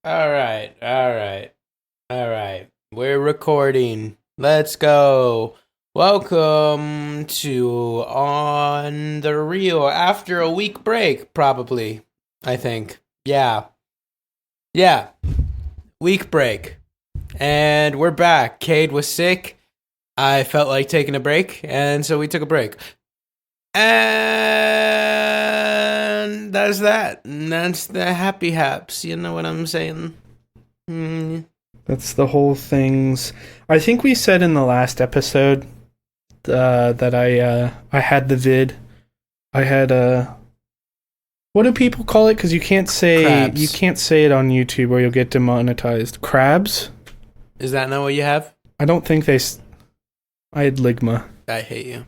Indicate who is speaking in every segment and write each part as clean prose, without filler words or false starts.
Speaker 1: All right, all right, all right. We're recording. Let's go. Welcome to On the Reel after a week break, probably. I think. Yeah. Week break. And we're back. Cade was sick. I felt like taking a break, and so we took a break. And that's that. And that's the happy haps. You know what I'm saying?
Speaker 2: That's the whole things. I think we said in the last episode that I had the vid. I had what do people call it? Because you can't say
Speaker 1: Crabs.
Speaker 2: you can't say it on YouTube or you'll get demonetized. Crabs?
Speaker 1: Is that not what you have?
Speaker 2: I don't think they. I had ligma.
Speaker 1: I hate you.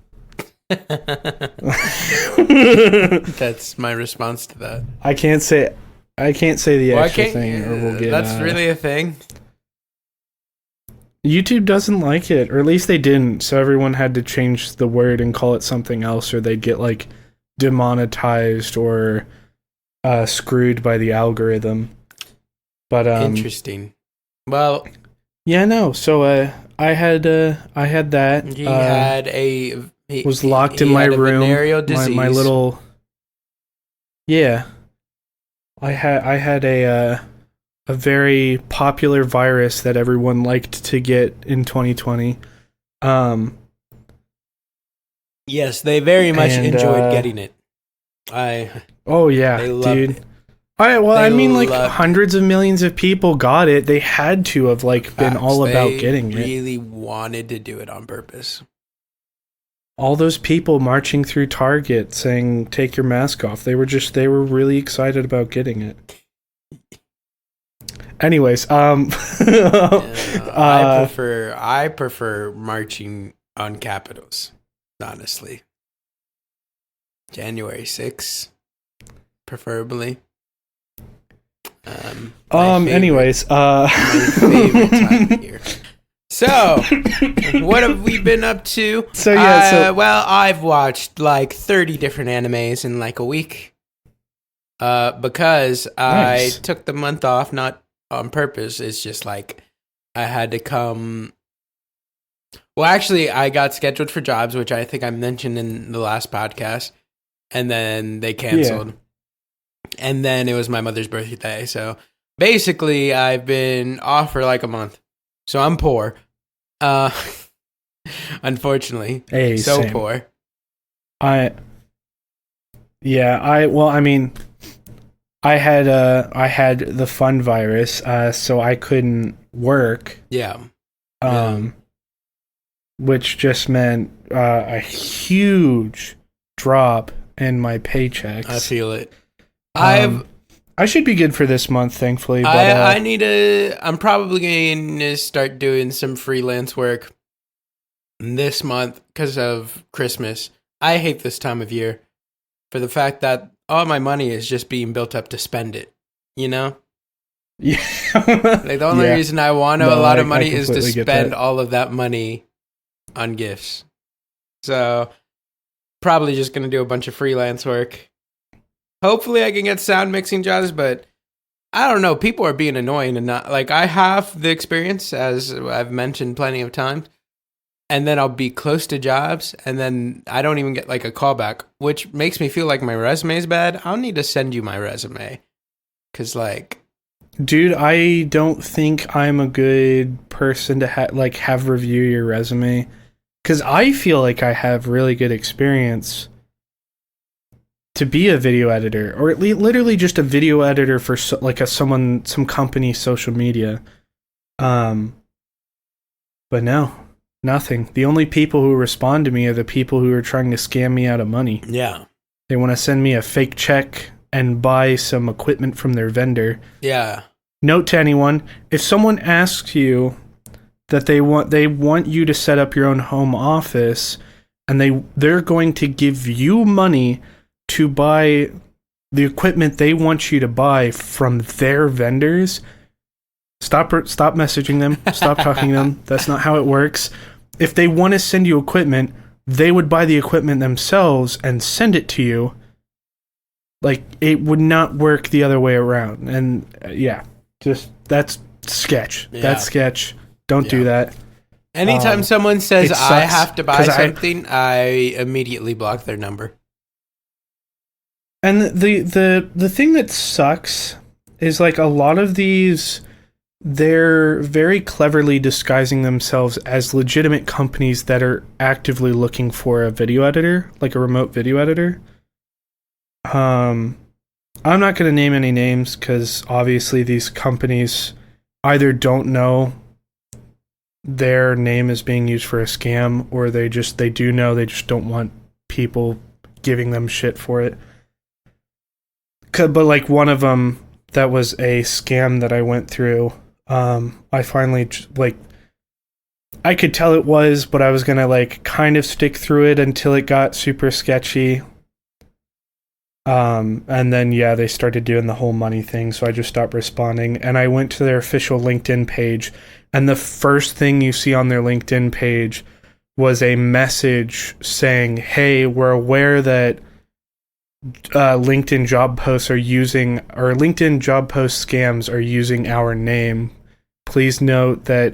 Speaker 1: That's my response to that.
Speaker 2: I can't say the extra thing, or we'll get.
Speaker 1: That's really a thing.
Speaker 2: YouTube doesn't like it, or at least they didn't. So everyone had to change the word and call it something else, or they'd get like demonetized or screwed by the algorithm. But
Speaker 1: Interesting. Well,
Speaker 2: yeah, no. So I had that.
Speaker 1: he had a. He
Speaker 2: was locked in
Speaker 1: he
Speaker 2: my
Speaker 1: had a
Speaker 2: room.
Speaker 1: venereal disease.
Speaker 2: My little. Yeah. I had a very popular virus that everyone liked to get in 2020.
Speaker 1: Yes, they very much enjoyed getting it.
Speaker 2: Oh yeah,
Speaker 1: they loved
Speaker 2: dude.
Speaker 1: it.
Speaker 2: I mean, like hundreds of millions of people got it. They had to have like been all about getting it.
Speaker 1: They really wanted to do it on purpose.
Speaker 2: All those people marching through Target saying, "Take your mask off." They were really excited about getting it. Anyways,
Speaker 1: I prefer marching on capitals, honestly. January 6th, preferably.
Speaker 2: Anyways,
Speaker 1: my favorite time of year. So, what have we been up to? Well, I've watched like 30 different animes in like a week. Because
Speaker 2: nice.
Speaker 1: I took the month off, not on purpose. It's just like I had to come. Well, actually, I got scheduled for jobs, which I think I mentioned in the last podcast, and then they canceled. Yeah. And then it was my mother's birthday, so basically, I've been off for like a month. So I'm poor. Unfortunately.
Speaker 2: Hey,
Speaker 1: so
Speaker 2: same.
Speaker 1: poor.
Speaker 2: I had the fun virus, so I couldn't work.
Speaker 1: Yeah.
Speaker 2: Which just meant a huge drop in my paychecks.
Speaker 1: I feel it.
Speaker 2: I should be good for this month, thankfully. But
Speaker 1: I'm probably going to start doing some freelance work this month because of Christmas. I hate this time of year for the fact that all my money is just being built up to spend it, you know?
Speaker 2: Yeah.
Speaker 1: Like the only reason I want a lot of money is to spend all of that money on gifts. So probably just going to do a bunch of freelance work. Hopefully I can get sound mixing jobs, but I don't know. People are being annoying and not like I have the experience, as I've mentioned plenty of times, and then I'll be close to jobs and then I don't even get like a callback, which makes me feel like my resume is bad. I'll need to send you my resume because like,
Speaker 2: dude, I don't think I'm a good person to have review your resume because I feel like I have really good experience to be a video editor, or at least literally just a video editor for some company social media. But no, nothing. The only people who respond to me are the people who are trying to scam me out of money.
Speaker 1: Yeah.
Speaker 2: They want to send me a fake check and buy some equipment from their vendor.
Speaker 1: Yeah.
Speaker 2: Note to anyone, if someone asks you that they want you to set up your own home office and they're going to give you money to buy the equipment they want you to buy from their vendors, stop messaging them. Stop talking to them. That's not how it works. If they want to send you equipment, they would buy the equipment themselves and send it to you. Like, it would not work the other way around. And yeah. That's sketch. Yeah. That's sketch. Don't do that.
Speaker 1: Anytime someone says I have to buy something, I immediately block their number.
Speaker 2: And the thing that sucks is like a lot of these, they're very cleverly disguising themselves as legitimate companies that are actively looking for a video editor, like a remote video editor. I'm not going to name any names because obviously these companies either don't know their name is being used for a scam, or they do know, they just don't want people giving them shit for it. But like one of them that was a scam that I went through, I finally like, I could tell it was, but I was gonna like kind of stick through it until it got super sketchy. And then they started doing the whole money thing, so I just stopped responding. And I went to their official LinkedIn page, and the first thing you see on their LinkedIn page was a message saying, "Hey, we're aware that LinkedIn job posts are using, or LinkedIn job post scams are using our name. Please note that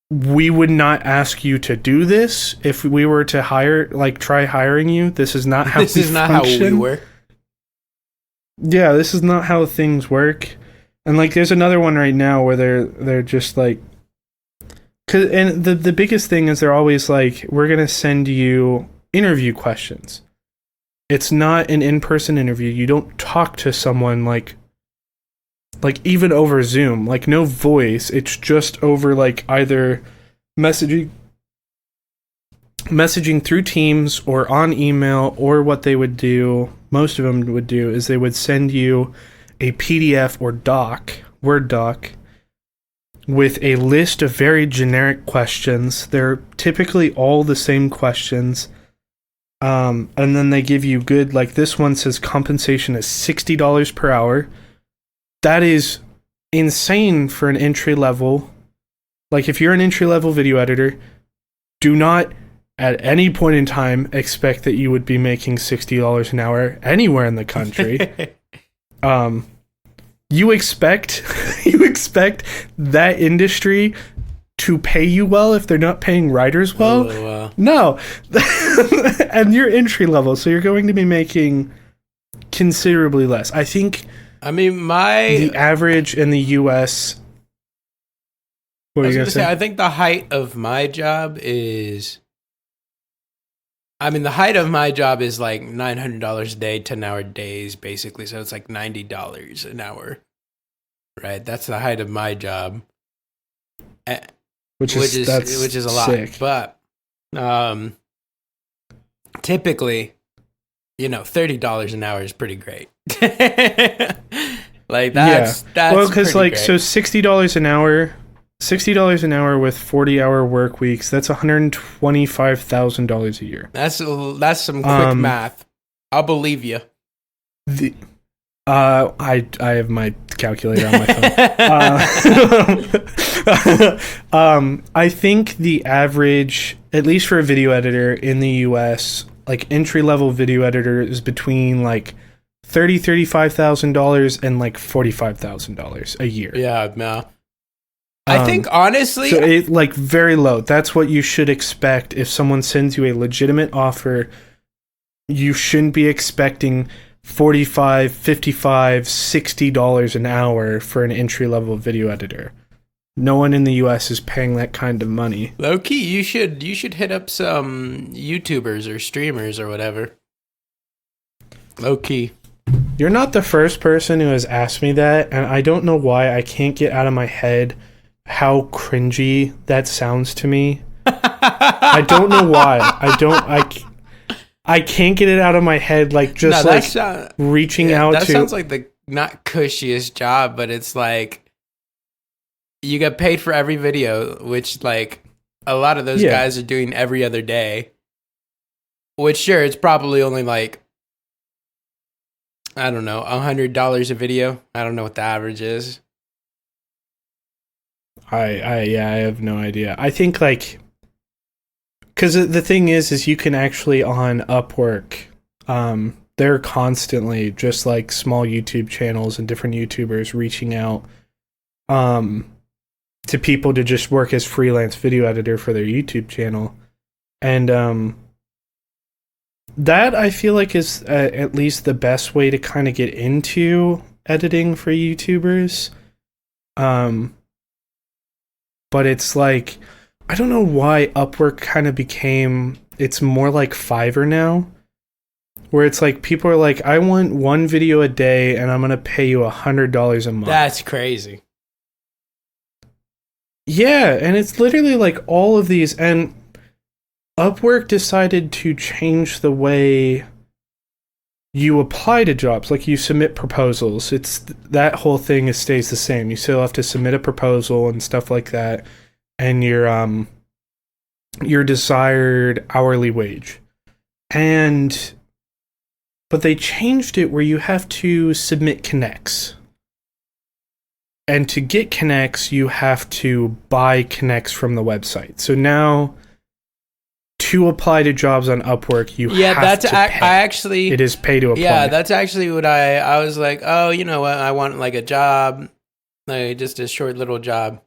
Speaker 2: we would not ask you to do this if we were to try hiring you. This is not how
Speaker 1: this is not function. How we work."
Speaker 2: Yeah, this is not how things work. And like, there's another one right now where they're just like, and the biggest thing is they're always like, we're gonna send you interview questions. It's not an in-person interview. You don't talk to someone like even over Zoom, like no voice. It's just over like either messaging through Teams or on email, or what they would do, most of them would do, is they would send you a PDF or Word doc, with a list of very generic questions. They're typically all the same questions. And then they give you good, like this one says compensation is $60 per hour. That is insane for an entry level. Like if you're an entry level video editor, do not at any point in time expect that you would be making $60 an hour anywhere in the country. You expect that industry to pay you well if they're not paying writers well?
Speaker 1: Oh, wow.
Speaker 2: No. And you're entry level, so you're going to be making considerably less. I think the average in the US,
Speaker 1: what I was going to say, I think the height of my job is like $900 a day, 10-hour days, basically. So it's like $90 an hour, right? That's the height of my job, which is a lot.
Speaker 2: Sick.
Speaker 1: But typically, $30 an hour is pretty great. Like that's
Speaker 2: well, because like great. So $60 an hour. $60 an hour with 40-hour work weeks, that's $125,000 a year.
Speaker 1: That's some quick math. I'll believe you.
Speaker 2: I have my calculator on my phone. I think the average, at least for a video editor in the US, like entry-level video editor is between like $35,000 and like $45,000 a year.
Speaker 1: Yeah, no. I think honestly,
Speaker 2: so it like very low. That's what you should expect if someone sends you a legitimate offer. You shouldn't be expecting $45, $55, $60 an hour for an entry-level video editor. No one in the US is paying that kind of money.
Speaker 1: Low key, you should hit up some YouTubers or streamers or whatever. Low key.
Speaker 2: You're not the first person who has asked me that, and I don't know why. I can't get out of my head how cringy that sounds to me. I don't know why. I can't get it out of my head. Like just reaching out
Speaker 1: that
Speaker 2: to.
Speaker 1: That sounds like the not cushiest job, but it's like you get paid for every video, which like a lot of those guys are doing every other day. Which sure, it's probably only like, I don't know, $100 a video. I don't know what the average is.
Speaker 2: I have no idea. I think like, because the thing is you can actually on Upwork, they're constantly just like small YouTube channels and different YouTubers reaching out to people to just work as freelance video editor for their YouTube channel. And that I feel like is at least the best way to kind of get into editing for YouTubers. But it's like, I don't know why Upwork kind of became, it's more like Fiverr now, where it's like people are like, I want one video a day and I'm going to pay you $100 a month.
Speaker 1: That's crazy.
Speaker 2: Yeah, and it's literally like all of these, and Upwork decided to change the way you apply to jobs. Like, you submit proposals. It's that whole thing stays the same. You still have to submit a proposal and stuff like that, and your desired hourly wage. But they changed it where you have to submit connects. And to get connects, you have to buy connects from the website. So now, to apply to jobs on Upwork, you have to pay. It is pay to apply.
Speaker 1: Yeah, that's actually what I was like, oh, you know what? I want like a job, like just a short little job.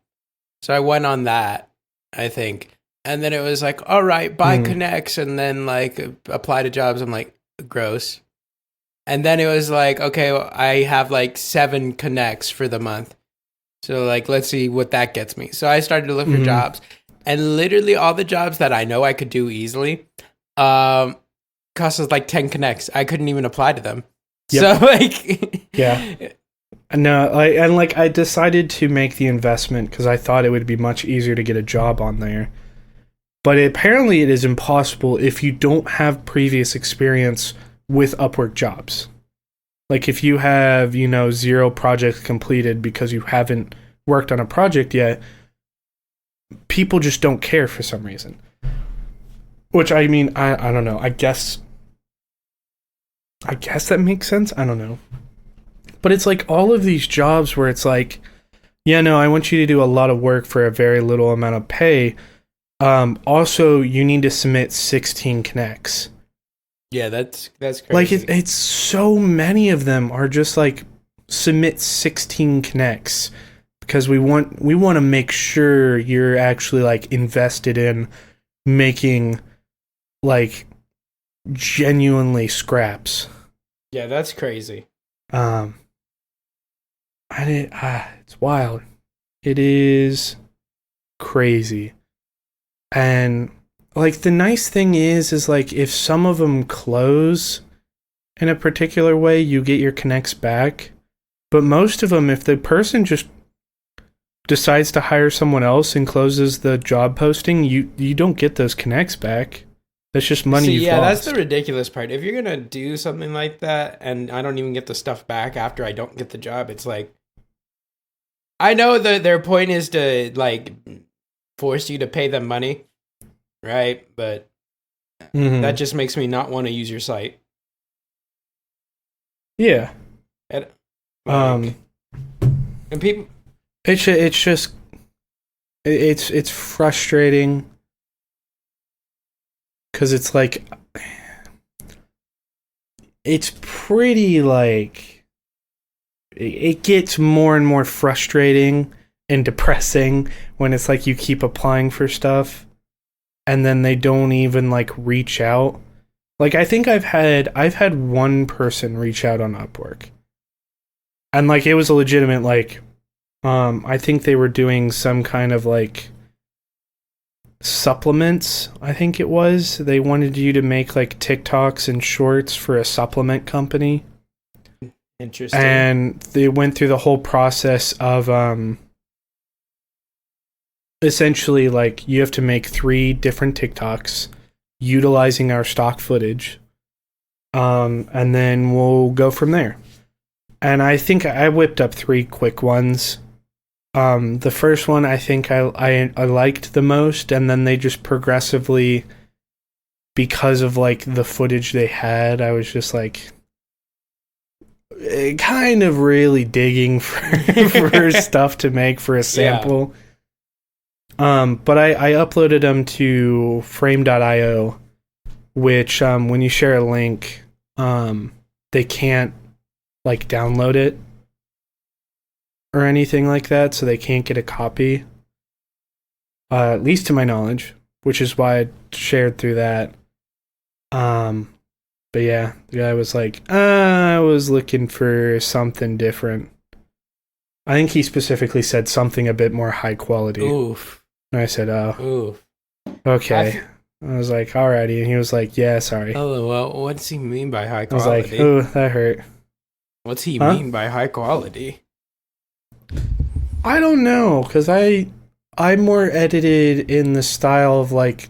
Speaker 1: So I went on that, I think. And then it was like, all right, buy connects and then like apply to jobs. I'm like, gross. And then it was like, okay, well, I have like 7 connects for the month. So like, let's see what that gets me. So I started to look for jobs. And literally all the jobs that I know I could do easily cost us like 10 connects. I couldn't even apply to them. Yep. So like...
Speaker 2: yeah. No, I decided to make the investment because I thought it would be much easier to get a job on there. But apparently it is impossible if you don't have previous experience with Upwork jobs. Like if you have, 0 projects completed because you haven't worked on a project yet, people just don't care for some reason. Which, I mean, I don't know. I guess that makes sense. I don't know. But it's like all of these jobs where it's like, yeah, no, I want you to do a lot of work for a very little amount of pay. Also, you need to submit 16 connects.
Speaker 1: Yeah, that's crazy.
Speaker 2: Like, it's so many of them are just like, submit 16 connects. Because we want to make sure you're actually like invested in making like genuinely scraps.
Speaker 1: Yeah, that's crazy.
Speaker 2: It's wild. It is crazy. And like the nice thing is like if some of them close in a particular way, you get your connects back. But most of them, if the person just decides to hire someone else and closes the job posting, you don't get those connects back. That's just money you've lost.
Speaker 1: That's the ridiculous part. If you're gonna do something like that and I don't even get the stuff back after I don't get the job, it's like, I know that their point is to like force you to pay them money, right? But that just makes me not want to use your site.
Speaker 2: Yeah.
Speaker 1: And people,
Speaker 2: it's frustrating because it's like it's pretty like it gets more and more frustrating and depressing when it's like you keep applying for stuff and then they don't even like reach out. Like I think I've had one person reach out on Upwork. And like it was a legitimate like I think they were doing some kind of like supplements, I think it was. They wanted you to make like TikToks and shorts for a supplement company.
Speaker 1: Interesting.
Speaker 2: And they went through the whole process of essentially like you have to make 3 different TikToks utilizing our stock footage. And then we'll go from there. And I think I whipped up 3 quick ones. The first one I think I liked the most, and then they just progressively, because of like the footage they had, I was just like kind of really digging for stuff to make for a sample. Yeah. But I uploaded them to frame.io, which when you share a link, they can't like download it or anything like that, so they can't get a copy. At least to my knowledge, which is why I shared through that. But yeah, the guy was like, I was looking for something different. I think he specifically said something a bit more high quality.
Speaker 1: Oof.
Speaker 2: And I said, oh.
Speaker 1: Oof.
Speaker 2: Okay. I was like, alrighty. And he was like, yeah, sorry.
Speaker 1: Oh, well, what does he mean by high quality?
Speaker 2: I was like, oh, that hurt.
Speaker 1: What's he mean by high quality?
Speaker 2: I don't know, because I'm more edited in the style of like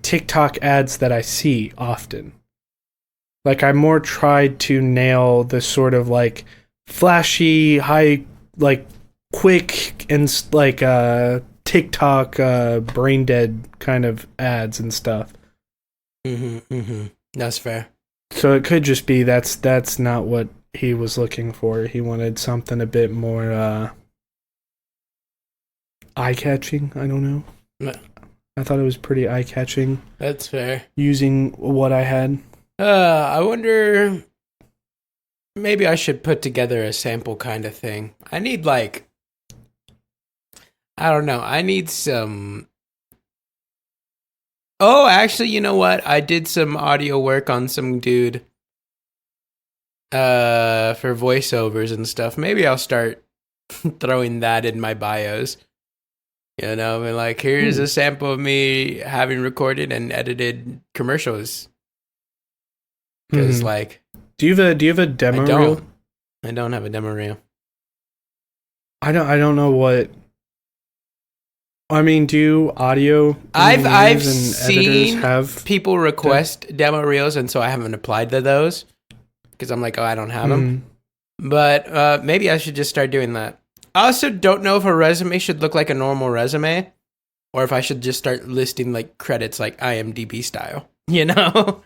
Speaker 2: TikTok ads that I see often. Like I more tried to nail the sort of like flashy, high, like quick and like TikTok brain dead kind of ads and stuff.
Speaker 1: That's fair.
Speaker 2: So it could just be that's not what he was looking for. He wanted something a bit more eye-catching. I don't know. I thought it was pretty eye-catching.
Speaker 1: That's fair.
Speaker 2: Using what I had.
Speaker 1: I wonder... Maybe I should put together a sample kind of thing. I need, like... I don't know. I need some... Oh, actually, you know what? I did some audio work on some dude for voiceovers and stuff. Maybe I'll start throwing that in my bios. You know, I mean, like, here's a sample of me having recorded and edited commercials. Because, like...
Speaker 2: Do you have a demo reel?
Speaker 1: I don't have a demo reel.
Speaker 2: I don't know what... I mean, do audio
Speaker 1: I've
Speaker 2: seen
Speaker 1: people request demo reels, and so I haven't applied to those. Because I'm like, oh, I don't have them. But maybe I should just start doing that. I also don't know if a resume should look like a normal resume, or if I should just start listing like credits like IMDb style. You know?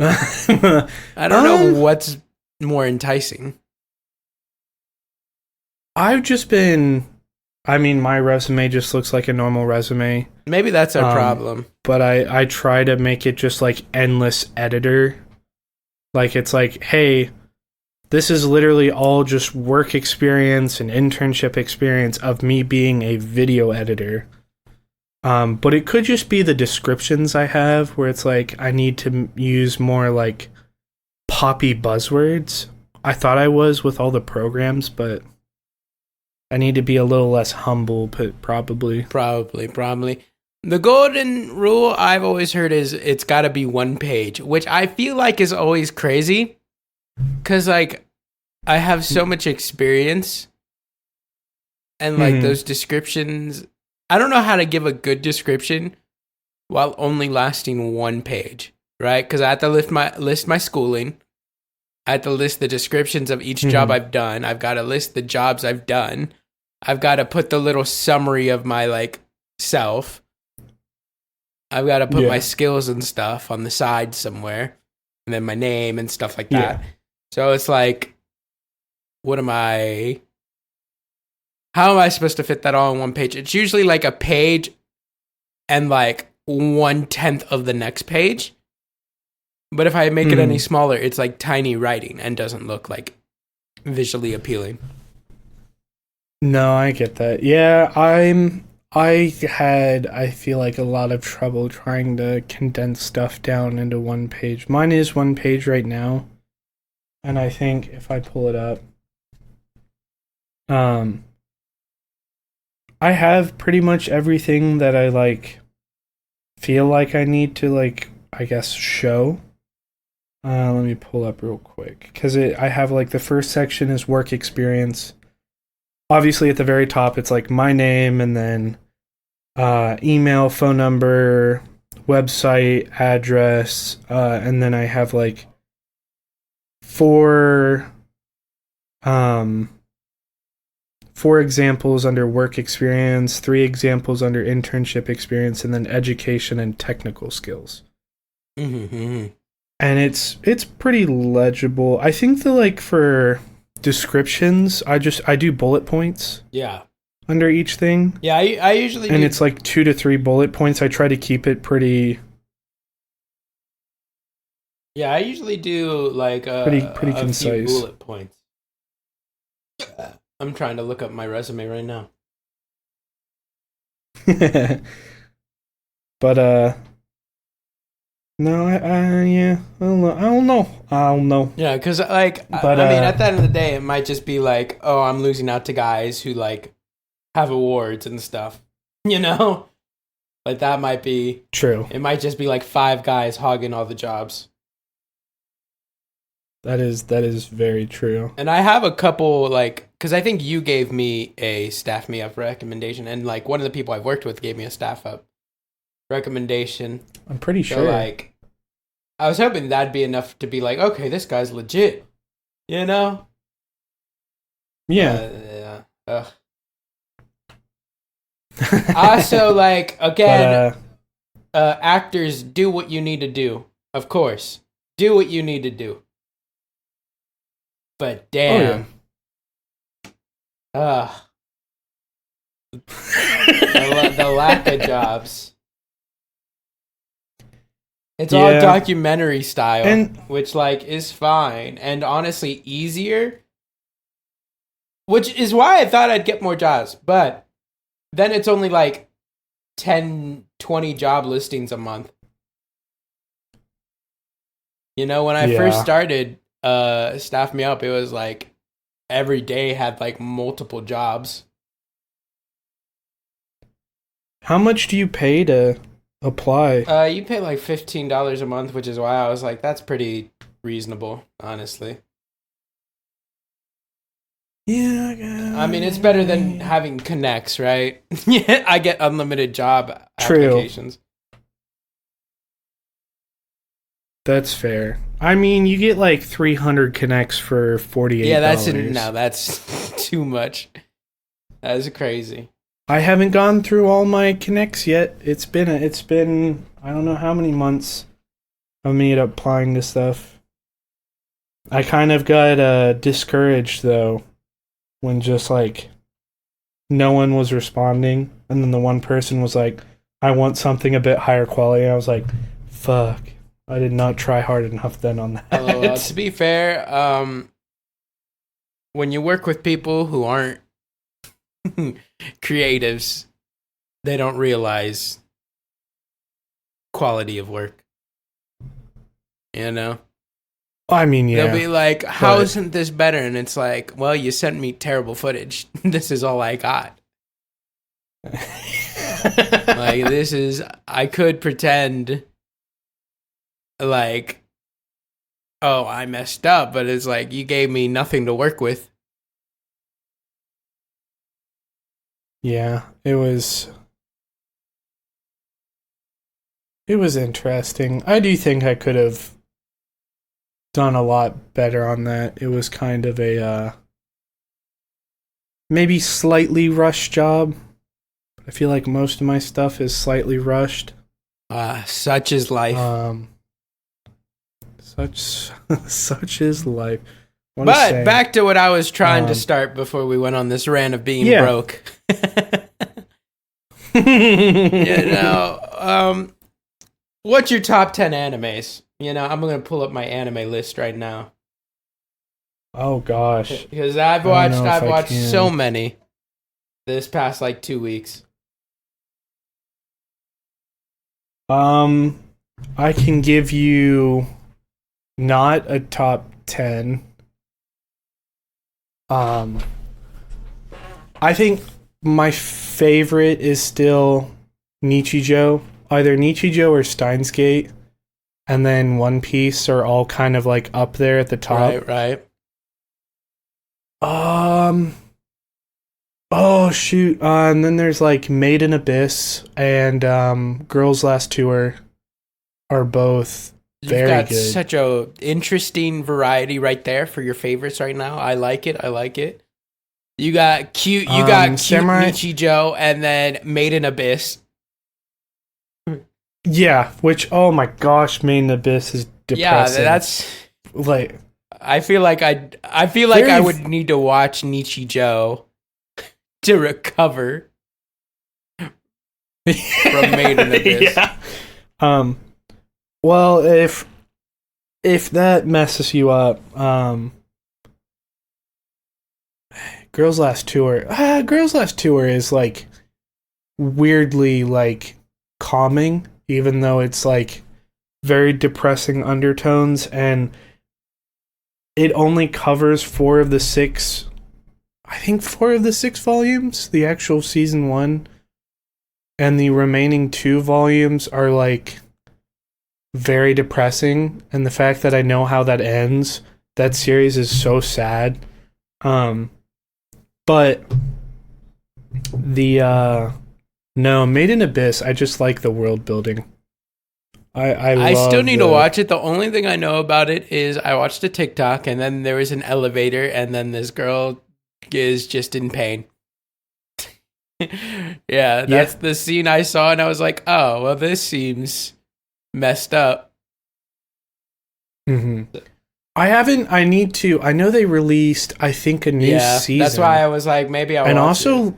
Speaker 1: I don't know what's more enticing.
Speaker 2: I've just been... I mean, my resume just looks like a normal resume.
Speaker 1: Maybe that's our problem.
Speaker 2: But I try to make it just like endless editor. Like, it's like, hey... This is literally all just work experience and internship experience of me being a video editor. But it could just be the descriptions I have where it's like I need to use more like poppy buzzwords. I thought I was with all the programs, but I need to be a little less humble, but probably.
Speaker 1: Probably. The golden rule I've always heard is it's got to be one page, which I feel like is always crazy. Because, like, I have so much experience, and, like, those descriptions... I don't know how to give a good description while only lasting one page, right? Because I have to list my schooling. I have to list the descriptions of each job I've done. I've got to list the jobs I've done. I've got to put the little summary of my, like, self. I've got to put my skills and stuff on the side somewhere. And then my name and stuff like that. So it's like, how am I supposed to fit that all in one page? It's usually like a page and like 1/10 of the next page. But if I make it any smaller, it's like tiny writing and doesn't look like visually appealing.
Speaker 2: No, I get that. Yeah, I feel like a lot of trouble trying to condense stuff down into one page. Mine is one page right now. And I think if I pull it up, I have pretty much everything that I like feel like I need to like, I guess, show. Let me pull up real quick because I have like the first section is work experience. Obviously, at the very top, it's like my name and then email, phone number, website, address, and then I have like four examples under work experience, 3 examples under internship experience, and then education and technical skills. And it's pretty legible. I think that like for descriptions, I do bullet points.
Speaker 1: Yeah.
Speaker 2: Under each thing.
Speaker 1: Yeah, I usually
Speaker 2: and it's like 2 to 3 bullet points. I try to keep it pretty
Speaker 1: Yeah, I usually do like
Speaker 2: Pretty
Speaker 1: a
Speaker 2: concise.
Speaker 1: few bullet points. I'm trying to look up my resume right now.
Speaker 2: But no, yeah, I don't know.
Speaker 1: Yeah, because like,
Speaker 2: But
Speaker 1: I mean, at the end of the day, it might just be like, oh, I'm losing out to guys who like have awards and stuff. You know, like that might be
Speaker 2: true.
Speaker 1: It might just be like 5 guys hogging all the jobs.
Speaker 2: That is very true.
Speaker 1: And I have a couple, like, because I think you gave me a staff me up recommendation, and like one of the people I've worked with gave me a staff up recommendation.
Speaker 2: I'm pretty
Speaker 1: So,
Speaker 2: sure.
Speaker 1: like, I was hoping that'd be enough to be like, okay, this guy's legit, you know?
Speaker 2: Yeah.
Speaker 1: Ugh. Also, like, again, actors, do what you need to do. Of course, do what you need to do. But damn, the lack of jobs. It's all documentary style, which like is fine and honestly easier. Which is why I thought I'd get more jobs, but then it's only like 10, 20 job listings a month. You know, when I first started Staff Me Up, it was like every day had like multiple jobs.
Speaker 2: How much do you pay to apply?
Speaker 1: You pay like $15 a month, which is why I was like, that's pretty reasonable, honestly.
Speaker 2: Yeah,
Speaker 1: I mean, it's better than having connects, right? Yeah, I get unlimited job applications.
Speaker 2: That's fair. I mean, you get like 300 connects for $48.
Speaker 1: Yeah, that's too much. That's crazy.
Speaker 2: I haven't gone through all my connects yet. It's been I don't know how many months of me applying to stuff. I kind of got discouraged though when just like no one was responding, and then the one person was like, "I want something a bit higher quality." And I was like, "Fuck." I did not try hard enough then on that.
Speaker 1: To be fair, when you work with people who aren't creatives, they don't realize quality of work. You know?
Speaker 2: I mean, yeah.
Speaker 1: They'll be like, how isn't this better? And it's like, well, you sent me terrible footage. This is all I got. I could pretend like, oh, I messed up, but it's like you gave me nothing to work with.
Speaker 2: Yeah, it was interesting. I do think I could have done a lot better on that. It was kind of a maybe slightly rushed job. I feel like most of my stuff is slightly rushed.
Speaker 1: Such is life.
Speaker 2: Such is life.
Speaker 1: But back to what I was trying to start before we went on this rant of being broke. What's your top 10 animes? You know, I'm going to pull up my anime list right now.
Speaker 2: Oh gosh.
Speaker 1: Because I've watched so many this past like 2 weeks.
Speaker 2: I can give you not a top 10. I think my favorite is still Nichijou. Either Nichijou or Steins Gate, and then One Piece are all kind of like up there at the top.
Speaker 1: Right.
Speaker 2: Oh shoot. And then there's like Made in Abyss and Girls Last Tour are both very good. You've got
Speaker 1: such a interesting variety right there for your favorites right now. I like it. You got cute Nichijou and then Made in Abyss.
Speaker 2: Yeah, which, oh my gosh, Made in Abyss is depressing.
Speaker 1: Yeah, that's
Speaker 2: like,
Speaker 1: I feel like I would need to watch Nichijou to recover from Made in Abyss.
Speaker 2: Yeah. Well, if if that messes you up, Girls Last Tour. Girls Last Tour is like weirdly like calming, even though it's like very depressing undertones, and it only covers 4 of the 6. I think 4 of the 6 volumes, the actual season 1, and the remaining 2 volumes are like very depressing. And the fact that I know how that ends, that series is so sad. But the no, Made in Abyss, I just like the world building. I
Speaker 1: still need to watch it. The only thing I know about it is I watched a TikTok, and then there was an elevator, and then this girl is just in pain. Yeah, that's the scene I saw, and I was like, oh, well, this seems messed up.
Speaker 2: Mm-hmm. I need to. I know they released, I think, a new season.
Speaker 1: That's why I was like, maybe I'll watch
Speaker 2: also,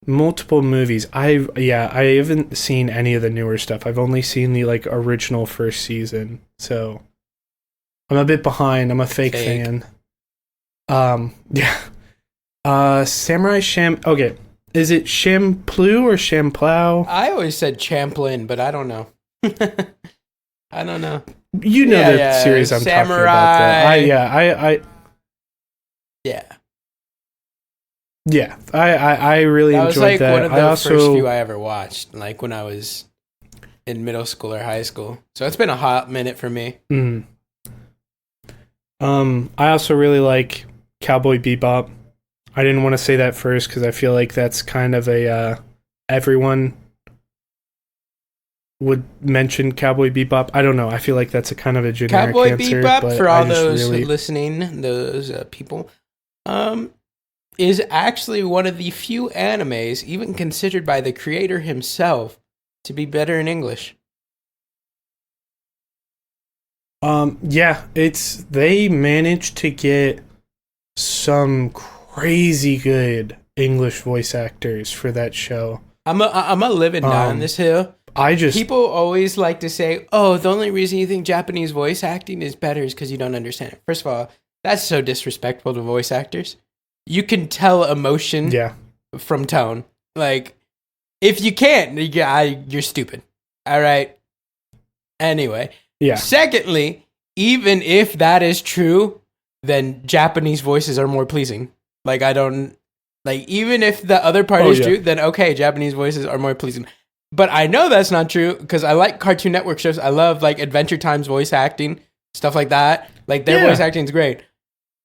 Speaker 2: multiple movies. I haven't seen any of the newer stuff. I've only seen the like original first season, so I'm a bit behind. I'm a fake fan. Samurai Sham. Okay, is it Champloo or Champloo?
Speaker 1: I always said Champlin, but I don't know. I don't know.
Speaker 2: You know the series I'm Samurai. Talking about. Yeah, I really enjoyed that. That was like one of the first
Speaker 1: few I ever watched, like when I was in middle school or high school. So it's been a hot minute for me.
Speaker 2: I also really like Cowboy Bebop. I didn't want to say that first because I feel like that's kind of a everyone would mention Cowboy Bebop. I don't know. I feel like that's a kind of a generic answer.
Speaker 1: Cowboy Bebop, for all those listening, those people, is actually one of the few animes even considered by the creator himself to be better in English.
Speaker 2: They managed to get some crazy good English voice actors for that show. I'm
Speaker 1: a live and die on this hill. People always like to say, oh, the only reason you think Japanese voice acting is better is because you don't understand it. First of all, that's so disrespectful to voice actors. You can tell emotion from tone. Like, if you can't, you're stupid. All right? Anyway.
Speaker 2: Yeah.
Speaker 1: Secondly, even if that is true, then Japanese voices are more pleasing. Like, even if the other part is true, then okay, Japanese voices are more pleasing. But I know that's not true because I like Cartoon Network shows. I love, like, Adventure Time's voice acting, stuff like that. Like, their voice acting is great.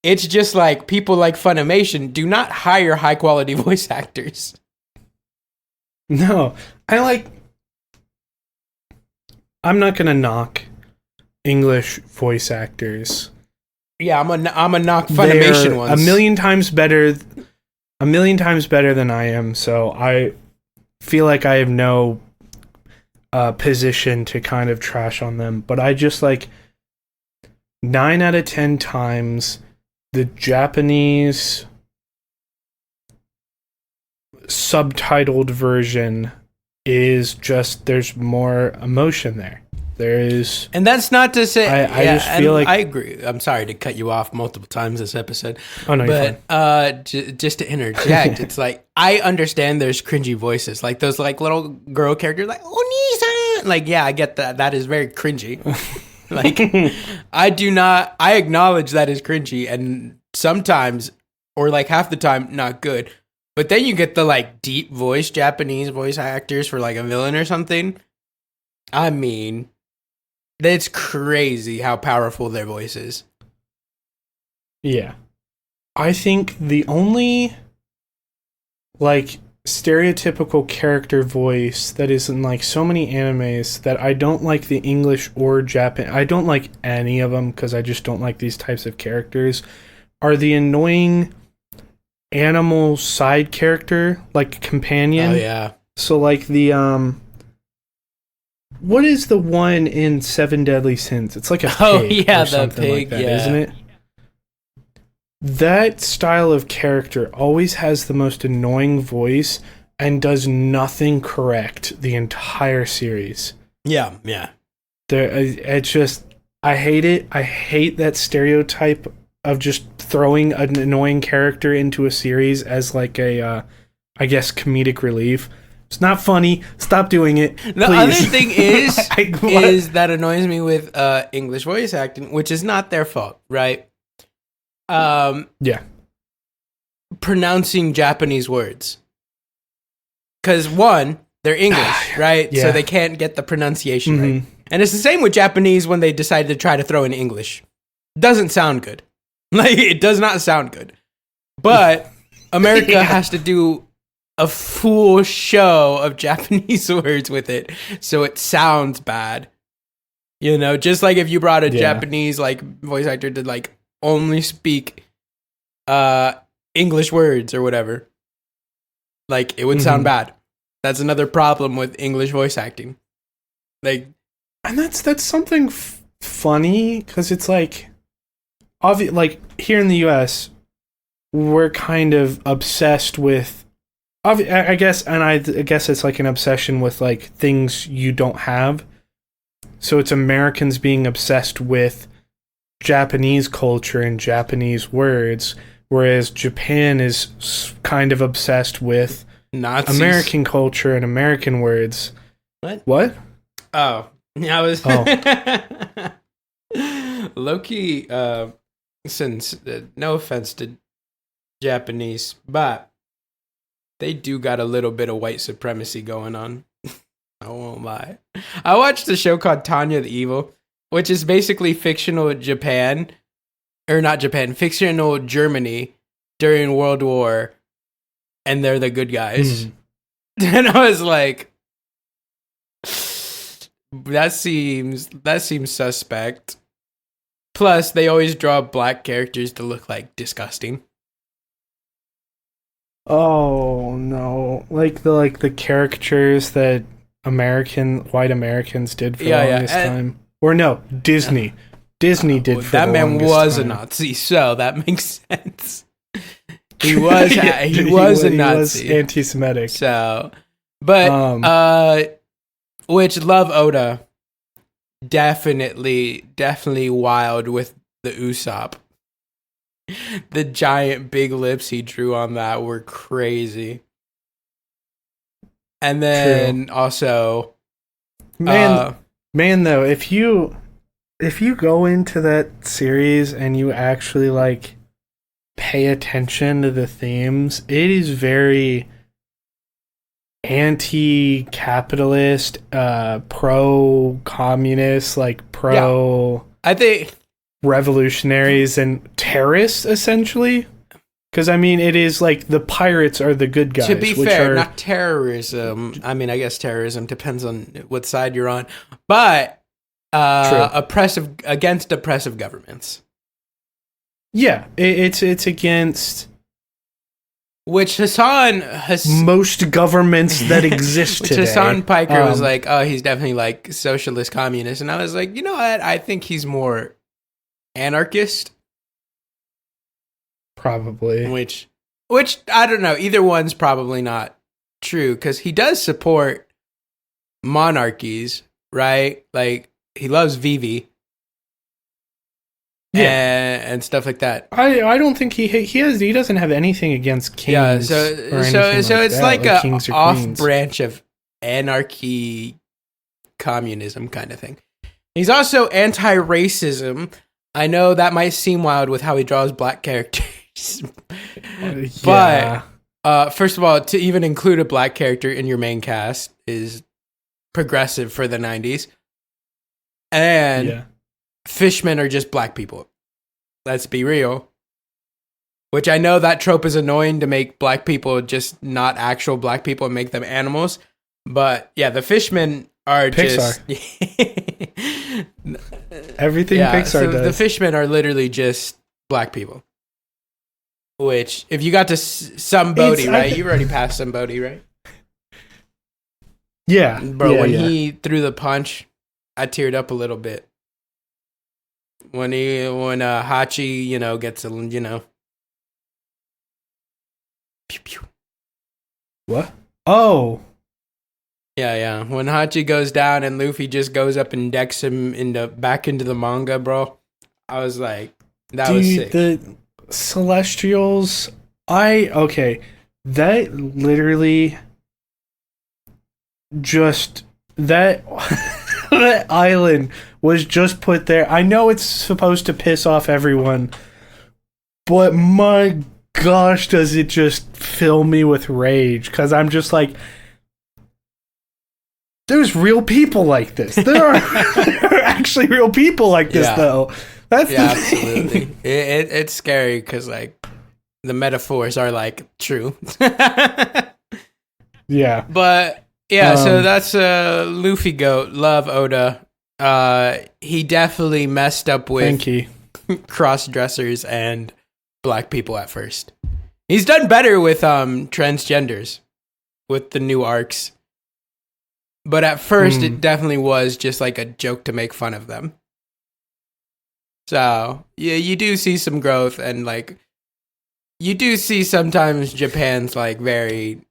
Speaker 1: It's just like people like Funimation do not hire high-quality voice actors.
Speaker 2: No. I'm not going to knock English voice actors.
Speaker 1: Yeah, I'm a knock Funimation ones.
Speaker 2: A million times better than I am, so I feel like I have no position to kind of trash on them, but I just like 9 out of 10 times the Japanese subtitled version is just, there's more emotion there. There is,
Speaker 1: and that's not to say
Speaker 2: I just feel like
Speaker 1: I agree. I'm sorry to cut you off multiple times this episode.
Speaker 2: Oh no,
Speaker 1: but just to interject, it's like I understand there's cringy voices, like those like little girl characters, like Oni-san. Like, yeah, I get that. That is very cringy. Like, I acknowledge that is cringy, and sometimes, or like half the time, not good. But then you get the like deep voice Japanese voice actors for like a villain or something. I mean, it's crazy how powerful their voice is.
Speaker 2: Yeah. I think the only like stereotypical character voice that is in like so many animes that I don't like the English or Japan, I don't like any of them because I just don't like these types of characters, are the annoying animal side character, like companion.
Speaker 1: Oh yeah.
Speaker 2: So like the what is the one in Seven Deadly Sins? It's like a pig or something like that, isn't it? That style of character always has the most annoying voice and does nothing correct the entire series.
Speaker 1: Yeah, yeah.
Speaker 2: It's just, I hate it. I hate that stereotype of just throwing an annoying character into a series as like a, I guess, comedic relief. It's not funny. Stop doing it.
Speaker 1: The
Speaker 2: please.
Speaker 1: other thing is that annoys me with English voice acting, which is not their fault, right?
Speaker 2: Yeah.
Speaker 1: Pronouncing Japanese words. Because one, they're English, right?
Speaker 2: Yeah.
Speaker 1: So they can't get the pronunciation right. And it's the same with Japanese when they decide to try to throw in English. Doesn't sound good. Like, it does not sound good. But America has to do a full show of Japanese words with it, so it sounds bad. You know, just like if you brought a Japanese like voice actor to like only speak English words or whatever, like it would sound bad. That's another problem with English voice acting. Like,
Speaker 2: and that's something funny because it's like, like here in the U.S., we're kind of obsessed with, I guess, and I guess it's like an obsession with like things you don't have. So it's Americans being obsessed with Japanese culture and Japanese words, whereas Japan is kind of obsessed with
Speaker 1: Nazis.
Speaker 2: American culture and American words. What?
Speaker 1: Oh, yeah, I was low-key, since no offense to Japanese, but they do got a little bit of white supremacy going on. I won't lie. I watched a show called Tanya the Evil, which is basically fictional Japan, or not Japan, fictional Germany during World War, and they're the good guys. And I was like, that seems suspect. Plus, they always draw black characters to look like disgusting.
Speaker 2: Oh no! Like the caricatures that white Americans did for the longest time. Or no, Disney. Disney did for
Speaker 1: that
Speaker 2: the
Speaker 1: man
Speaker 2: longest
Speaker 1: was
Speaker 2: time.
Speaker 1: a Nazi, so that makes sense. He was he was a Nazi.
Speaker 2: He was anti-Semitic.
Speaker 1: So, but which love Oda. Definitely wild with the Usopp. The giant big lips he drew on that were crazy. And then also,
Speaker 2: man, though, if you go into that series and you actually like pay attention to the themes, it is very anti-capitalist, pro-communist, like
Speaker 1: I think
Speaker 2: revolutionaries and terrorists, essentially. Because, I mean, it is like the pirates are the good guys.
Speaker 1: To be fair, not terrorism. I mean, I guess terrorism depends on what side you're on. But against oppressive governments.
Speaker 2: Yeah, it's against...
Speaker 1: Which Hassan
Speaker 2: most governments that exist today.
Speaker 1: Hassan Piker was like, oh, he's definitely like socialist communist. And I was like, you know what? I think he's more anarchist.
Speaker 2: Probably.
Speaker 1: Which I don't know. Either one's probably not true because he does support monarchies, right? Like he loves Vivi. And stuff like that.
Speaker 2: I don't think he doesn't have anything against kings.
Speaker 1: Yeah, so it's like a off branch of anarchy, communism kind of thing. He's also anti-racism. I know that might seem wild with how he draws black characters, but first of all, to even include a black character in your main cast is progressive for the 90s, and fishmen are just black people. Let's be real. Which I know that trope is annoying to make black people just not actual black people and make them animals. But yeah, the fishmen are Pixar. Just...
Speaker 2: Everything Pixar does.
Speaker 1: The fishmen are literally just black people. Which, if you got to some Bodhi, right? You've already passed some Bodhi, right?
Speaker 2: Yeah.
Speaker 1: Bro, when he threw the punch, I teared up a little bit. When Hachi, gets a, Pew, pew.
Speaker 2: What? Oh.
Speaker 1: Yeah. When Hachi goes down and Luffy just goes up and decks him back into the manga, bro, I was like, that was sick.
Speaker 2: The Celestials, that literally just, that island was just put there. I know it's supposed to piss off everyone, but my gosh, does it just fill me with rage, because I'm just like, there's real people like this. There are actually real people like this, though. That's
Speaker 1: absolutely. It's scary because like the metaphors are like true.
Speaker 2: Yeah,
Speaker 1: but so that's Luffy Goat. Love Oda. He definitely messed up with cross dressers and black people at first. He's done better with transgenders with the new arcs. But at first, it definitely was just like a joke to make fun of them. So, yeah, you do see some growth, and like, you do see sometimes Japan's like very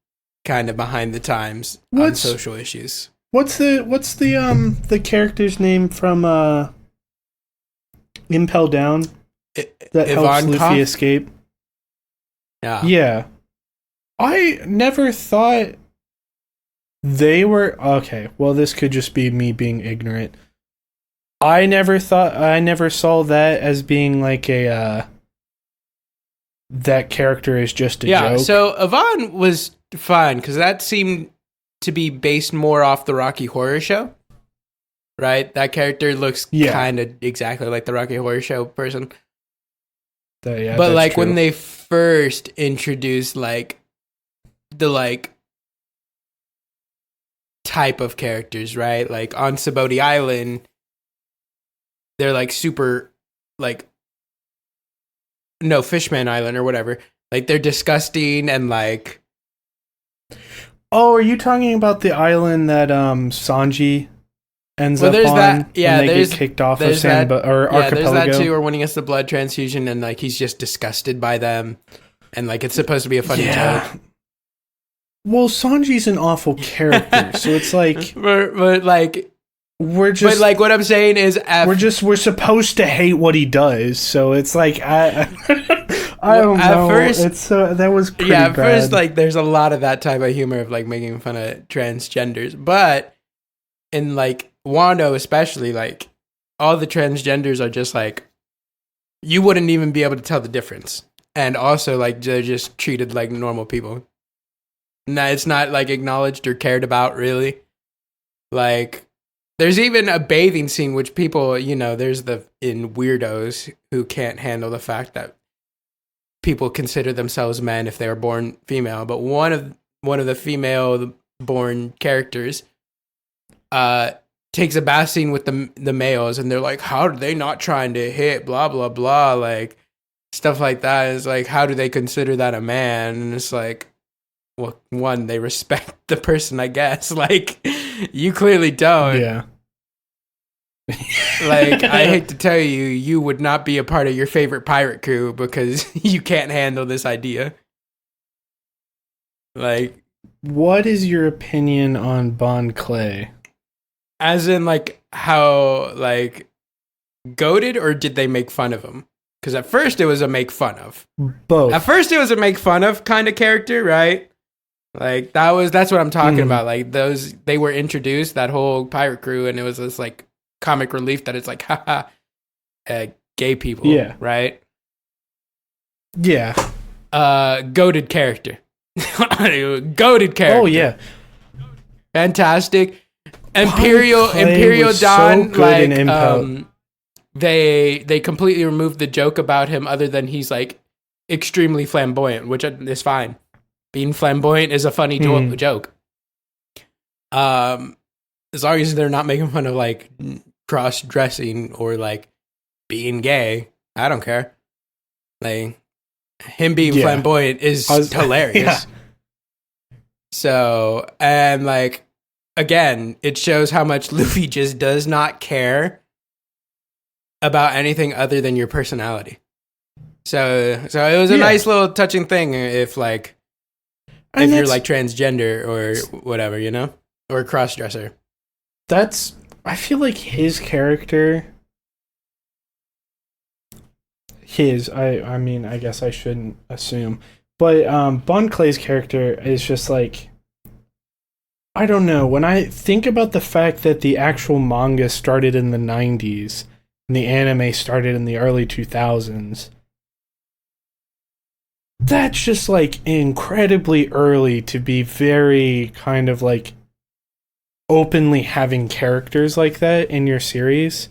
Speaker 1: kind of behind the times on social issues.
Speaker 2: What's the character's name from Impel Down that helps Luffy escape? Yeah. I never thought they were okay. Well, this could just be me being ignorant. I never saw that as being like that character is just a joke.
Speaker 1: Yeah, so Yvonne was fine because that seemed to be based more off the Rocky Horror Show, right? That character looks kind of exactly like the Rocky Horror Show person. But like when they first introduced like the like type of characters, right? Like on Sabaody Island, they're like super like Fishman Island or whatever. Like they're disgusting and like.
Speaker 2: Oh, are you talking about the island that Sanji ends up on?
Speaker 1: That. Yeah,
Speaker 2: when they get kicked off of Archipelago.
Speaker 1: There's that too. Or when he gets the blood transfusion and like he's just disgusted by them, and like it's supposed to be a funny joke.
Speaker 2: Well, Sanji's an awful character, so it's like,
Speaker 1: but like
Speaker 2: we're just.
Speaker 1: But like what I'm saying is,
Speaker 2: we're supposed to hate what he does, so it's like I don't know. At first, that was pretty bad.
Speaker 1: At first, like there's a lot of that type of humor of like making fun of transgenders, but in like Wano especially, like all the transgenders are just like you wouldn't even be able to tell the difference, and also like they're just treated like normal people. No, it's not like acknowledged or cared about really. Like there's even a bathing scene which people, there's in weirdos who can't handle the fact that people consider themselves men if they were born female, but one of the female born characters takes a bath scene with the males, and they're like, how are they not trying to hit blah blah blah, like stuff like that. Is like, how do they consider that a man? And it's like, well, one, they respect the person, I guess. Like, you clearly don't.
Speaker 2: Yeah.
Speaker 1: Like, I hate to tell you, you would not be a part of your favorite pirate crew because you can't handle this idea. Like,
Speaker 2: what is your opinion on Bon Clay?
Speaker 1: As in, like, how, like, goated, or did they make fun of him? Because at first it was a make fun of.
Speaker 2: Both.
Speaker 1: At first it was a make fun of kind of character, right? Like, that's what I'm talking about. Like, they were introduced, that whole pirate crew, and it was this, like, comic relief that it's like, haha, gay people, right?
Speaker 2: Yeah.
Speaker 1: Goated character. Goated character.
Speaker 2: Oh, yeah.
Speaker 1: Fantastic. Imperial Dawn,
Speaker 2: so
Speaker 1: like, they completely removed the joke about him other than he's, like, extremely flamboyant, which is fine. Being flamboyant is a funny joke. As long as they're not making fun of like cross-dressing or like being gay, I don't care. Like him being flamboyant is hilarious. Yeah. So, and like again, it shows how much Luffy just does not care about anything other than your personality. So it was a nice little touching thing if like. If you're like transgender or whatever, or crossdresser.
Speaker 2: I feel like his character. I mean, I guess I shouldn't assume, but Bon Clay's character is just like, I don't know. When I think about the fact that the actual manga started in the 90s and the anime started in the early 2000s, that's just like incredibly early to be very kind of like openly having characters like that in your series,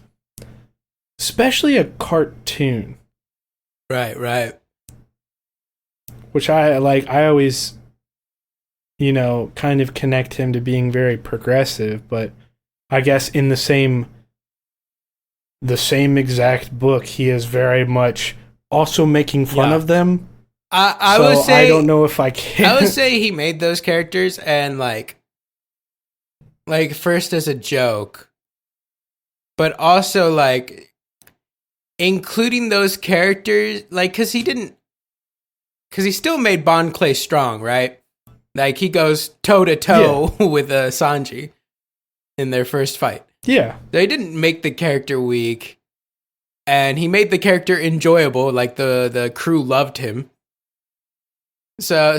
Speaker 2: especially a cartoon.
Speaker 1: Right.
Speaker 2: Which I always, kind of connect him to being very progressive, but I guess in the same exact book, he is very much also making fun of them.
Speaker 1: I would say,
Speaker 2: I don't know if I can.
Speaker 1: I would say he made those characters and like first as a joke, but also like including those characters, like, because he still made Bon Clay strong, right? Like, he goes toe-to-toe with Sanji in their first fight.
Speaker 2: Yeah.
Speaker 1: So he didn't make the character weak, and he made the character enjoyable, like, the crew loved him. So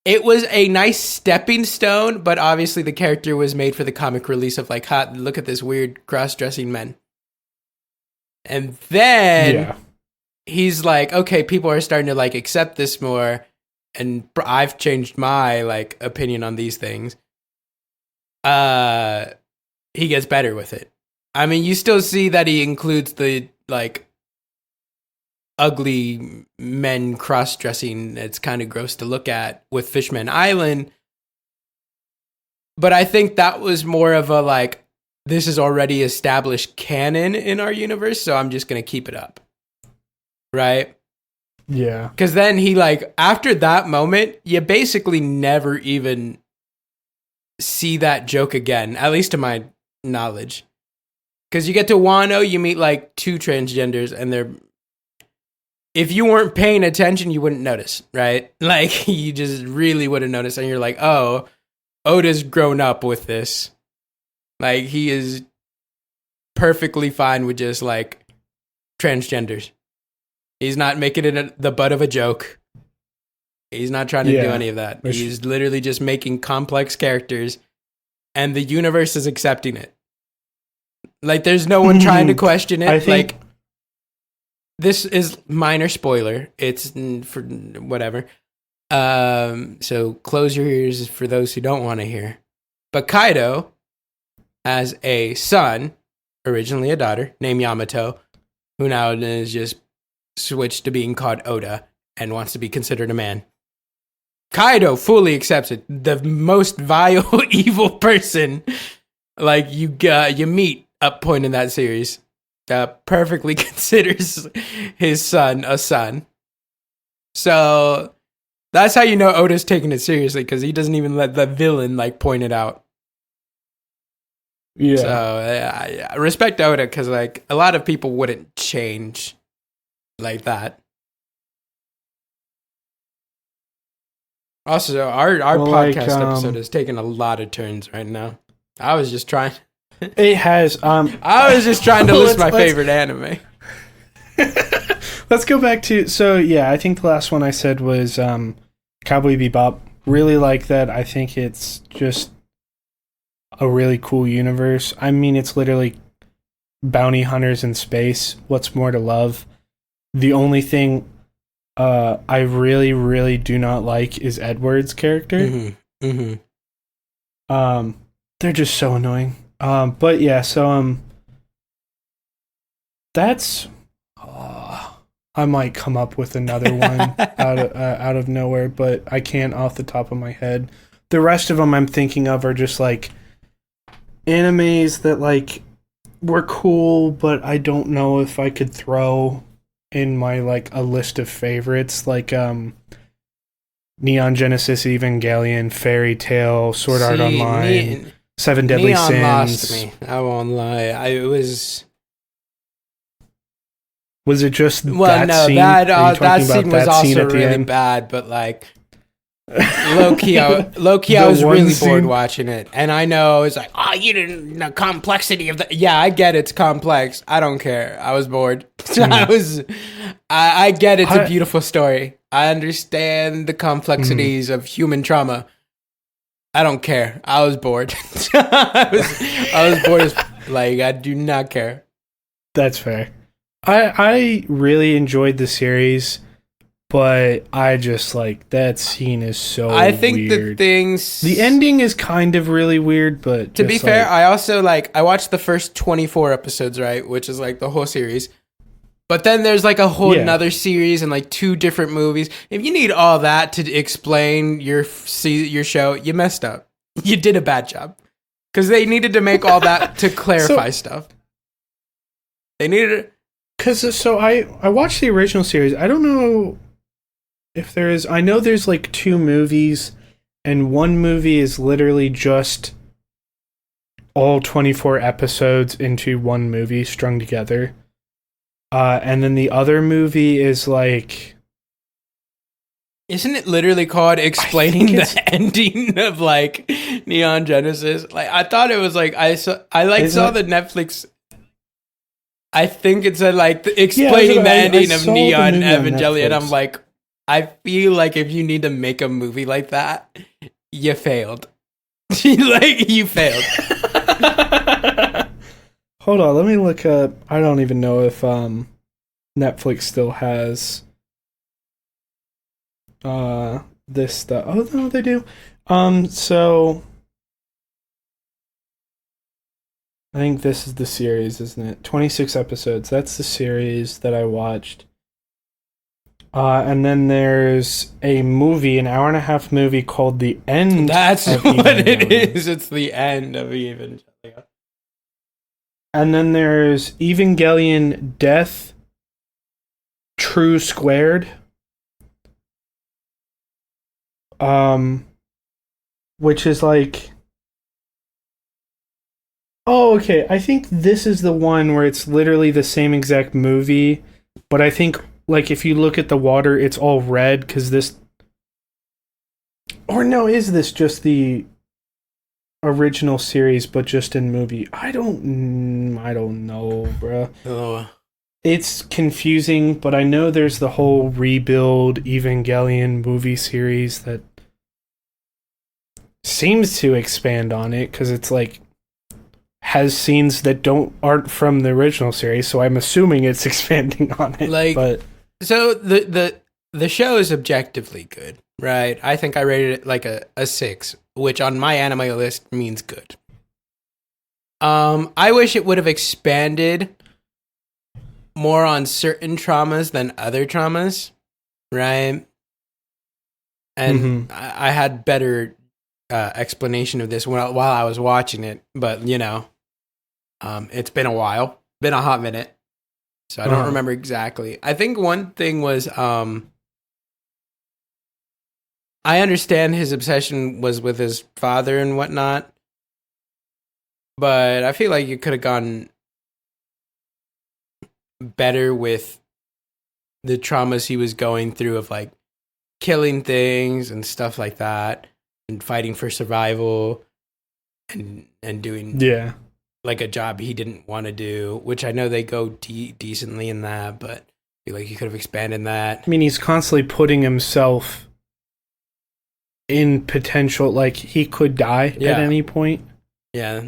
Speaker 1: it was a nice stepping stone, but obviously the character was made for the comic release of, like, look at this weird cross-dressing men. And then he's like, okay, people are starting to like accept this more, and I've changed my like opinion on these things. He gets better with it. I mean, you still see that he includes the like ugly men cross-dressing. It's kind of gross to look at with Fishman Island. But I think that was more of a like, this is already established canon in our universe, so I'm just going to keep it up. Right?
Speaker 2: Yeah.
Speaker 1: Because then he, like, after that moment, you basically never even see that joke again, at least to my knowledge. Because you get to Wano, you meet, like, 2 transgenders, and they're... If you weren't paying attention, you wouldn't notice, right? Like, you just really wouldn't notice, and you're like, oh, Oda's grown up with this. Like, he is perfectly fine with just, like, transgenders. He's not making it the butt of a joke. He's not trying to do any of that. He's literally just making complex characters, and the universe is accepting it. Like, there's no one trying to question it. Like, this is minor spoiler. It's for whatever. So close your ears for those who don't want to hear. But Kaido has a son, originally a daughter, named Yamato, who now is just switched to being called Oda and wants to be considered a man. Kaido fully accepts it. The most vile, evil person like you meet up point in that series perfectly considers his son a son. So that's how you know Oda's taking it seriously, because he doesn't even let the villain like point it out.
Speaker 2: Yeah.
Speaker 1: So I respect Oda, because like a lot of people wouldn't change like that. Also, our podcast episode has taken a lot of turns right now. I was just trying.
Speaker 2: It has.
Speaker 1: I was just trying to list my favorite anime.
Speaker 2: Let's go back to. So yeah, I think the last one I said was Cowboy Bebop. Really like that. I think it's just a really cool universe. I mean, it's literally bounty hunters in space. What's more to love? The only thing I really, really do not like is Edward's character.
Speaker 1: Mm-hmm. Mm-hmm.
Speaker 2: They're just so annoying. But yeah, so that's. I might come up with another one out of nowhere, but I can't off the top of my head. The rest of them I'm thinking of are just like animes that like were cool, but I don't know if I could throw in my like a list of favorites, like Neon Genesis Evangelion, Fairy Tail, Sword Art Online, Seven Deadly
Speaker 1: Neon
Speaker 2: Sins.
Speaker 1: Lost me. I won't lie.
Speaker 2: Was it just
Speaker 1: that scene? That scene was also really bad, but like Low key, I was really bored watching it, and I know it's like, oh, you didn't the complexity of the. Yeah, I get it's complex. I don't care. I was bored. I get it's a beautiful story. I understand the complexities of human trauma. I don't care. I was bored. I was bored as like I do not care.
Speaker 2: That's fair. I really enjoyed the series. But I just like that scene is so
Speaker 1: I think
Speaker 2: weird.
Speaker 1: The
Speaker 2: ending is kind of really weird, but
Speaker 1: to be fair, I also I watched the first 24 episodes, right, which is like the whole series. But then there's like a whole another series and like 2 different movies. If you need all that to explain your show, you messed up. You did a bad job because they needed to make all that to clarify stuff. They needed
Speaker 2: because I watched the original series. I don't know. If there is, I know there's like 2 movies, and one movie is literally just all 24 episodes into one movie strung together. And then the other movie is like...
Speaker 1: Isn't it literally called explaining the ending of like Neon Genesis? Like I thought it was like I saw the Netflix. I think it said like explaining the ending of Neon Evangelion. I'm like, I feel like if you need to make a movie like that, you failed. You failed.
Speaker 2: Hold on, let me look up. I don't even know if Netflix still has this stuff. Oh no, they do. So I think this is the series, isn't it? 26 episodes. That's the series that I watched. And then there's a movie, an 1.5-hour movie called The End.
Speaker 1: That's what it is. It's the end of Evangelion.
Speaker 2: And then there's Evangelion Death True Squared. Which is like... Oh, okay. I think this is the one where it's literally the same exact movie, but I think... Like, if you look at the water, it's all red, because this... Or no, is this just the original series, but just in movie? I don't know, bruh.
Speaker 1: Oh.
Speaker 2: It's confusing, but I know there's the whole Rebuild Evangelion movie series that seems to expand on it, because it's like... has scenes that aren't from the original series, so I'm assuming it's expanding on it. But...
Speaker 1: So the show is objectively good, right? I think I rated it like a 6, which on my anime list means good. I wish it would have expanded more on certain traumas than other traumas, right? And I had better explanation of this while I was watching it, but it's been a while, been a hot minute. So I don't remember exactly. I think one thing was, I understand his obsession was with his father and whatnot, but I feel like you could have gone better with the traumas he was going through of like killing things and stuff like that, and fighting for survival, and doing like a job he didn't want to do, which I know they go decently in that, but I feel like you could have expanded that.
Speaker 2: I mean, he's constantly putting himself in potential, like he could die at any point.
Speaker 1: Yeah.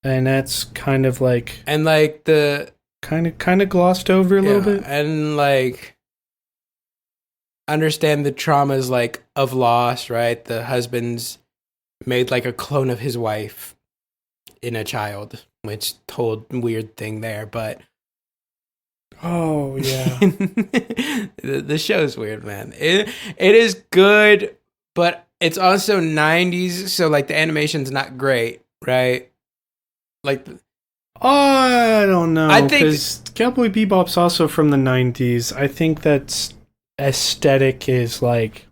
Speaker 2: And that's kind of like...
Speaker 1: And like the...
Speaker 2: Kind of glossed over a little bit.
Speaker 1: And like... Understand the traumas like of loss, right? The husband's made like a clone of his wife in a child, which told weird thing there, but
Speaker 2: oh yeah.
Speaker 1: the show's weird, man. It is good, but it's also 90s, so like the animation's not great, right? Like
Speaker 2: I don't know, I think because Cowboy Bebop's also from the 90s. I think that's aesthetic is like...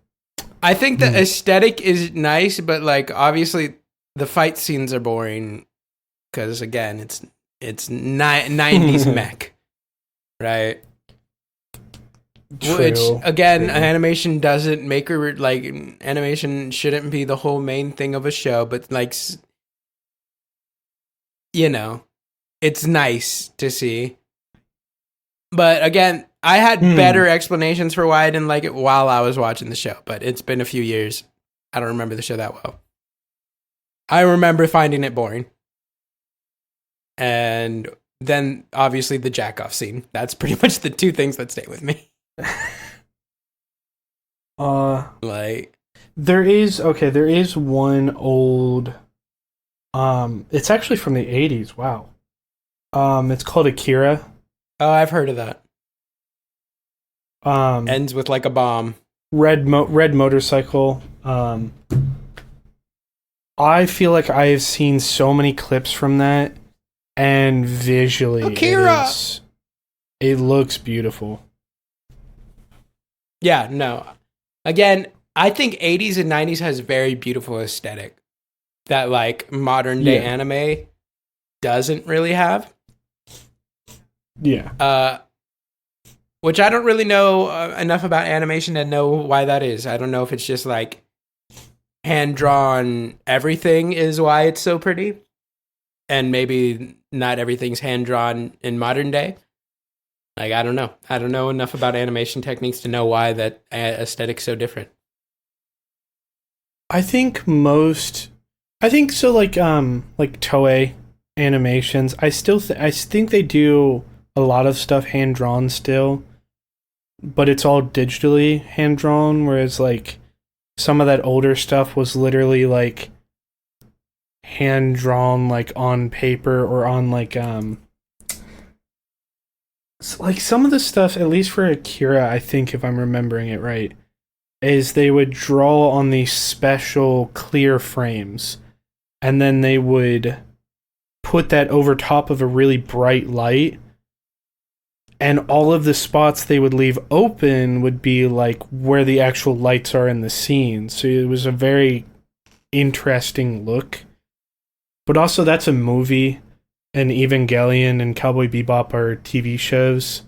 Speaker 1: I think the aesthetic is nice, but like obviously the fight scenes are boring because again it's 90s mech, right?
Speaker 2: True.
Speaker 1: Which, again, animation doesn't make or, like, animation shouldn't be the whole main thing of a show, but, like, you know, it's nice to see. But, again, I had better explanations for why I didn't like it while I was watching the show, but it's been a few years. I don't remember the show that well. I remember finding it boring. And then, obviously, the jack-off scene. That's pretty much the two things that stay with me. Like,
Speaker 2: there is one old, it's actually from the 80s. Wow. It's called Akira.
Speaker 1: Oh, I've heard of that. Ends with like a bomb.
Speaker 2: Red motorcycle. I feel like I have seen so many clips from that, and visually,
Speaker 1: Akira!
Speaker 2: It looks beautiful.
Speaker 1: Yeah, no. Again, I think 80s and 90s has very beautiful aesthetic that like modern day anime doesn't really have.
Speaker 2: Yeah.
Speaker 1: Which I don't really know enough about animation to know why that is. I don't know if it's just like hand-drawn everything is why it's so pretty. And maybe not everything's hand-drawn in modern day. Like, I don't know. I don't know enough about animation techniques to know why that aesthetic's so different.
Speaker 2: I think so. Like Toei animations, I think they do a lot of stuff hand drawn still, but it's all digitally hand drawn. Whereas like some of that older stuff was literally like hand drawn, like on paper or on like some of the stuff, at least for Akira, I think if I'm remembering it right, is they would draw on these special clear frames, and then they would put that over top of a really bright light, and all of the spots they would leave open would be like where the actual lights are in the scene. So it was a very interesting look. But also that's a movie, and Evangelion and Cowboy Bebop are TV shows.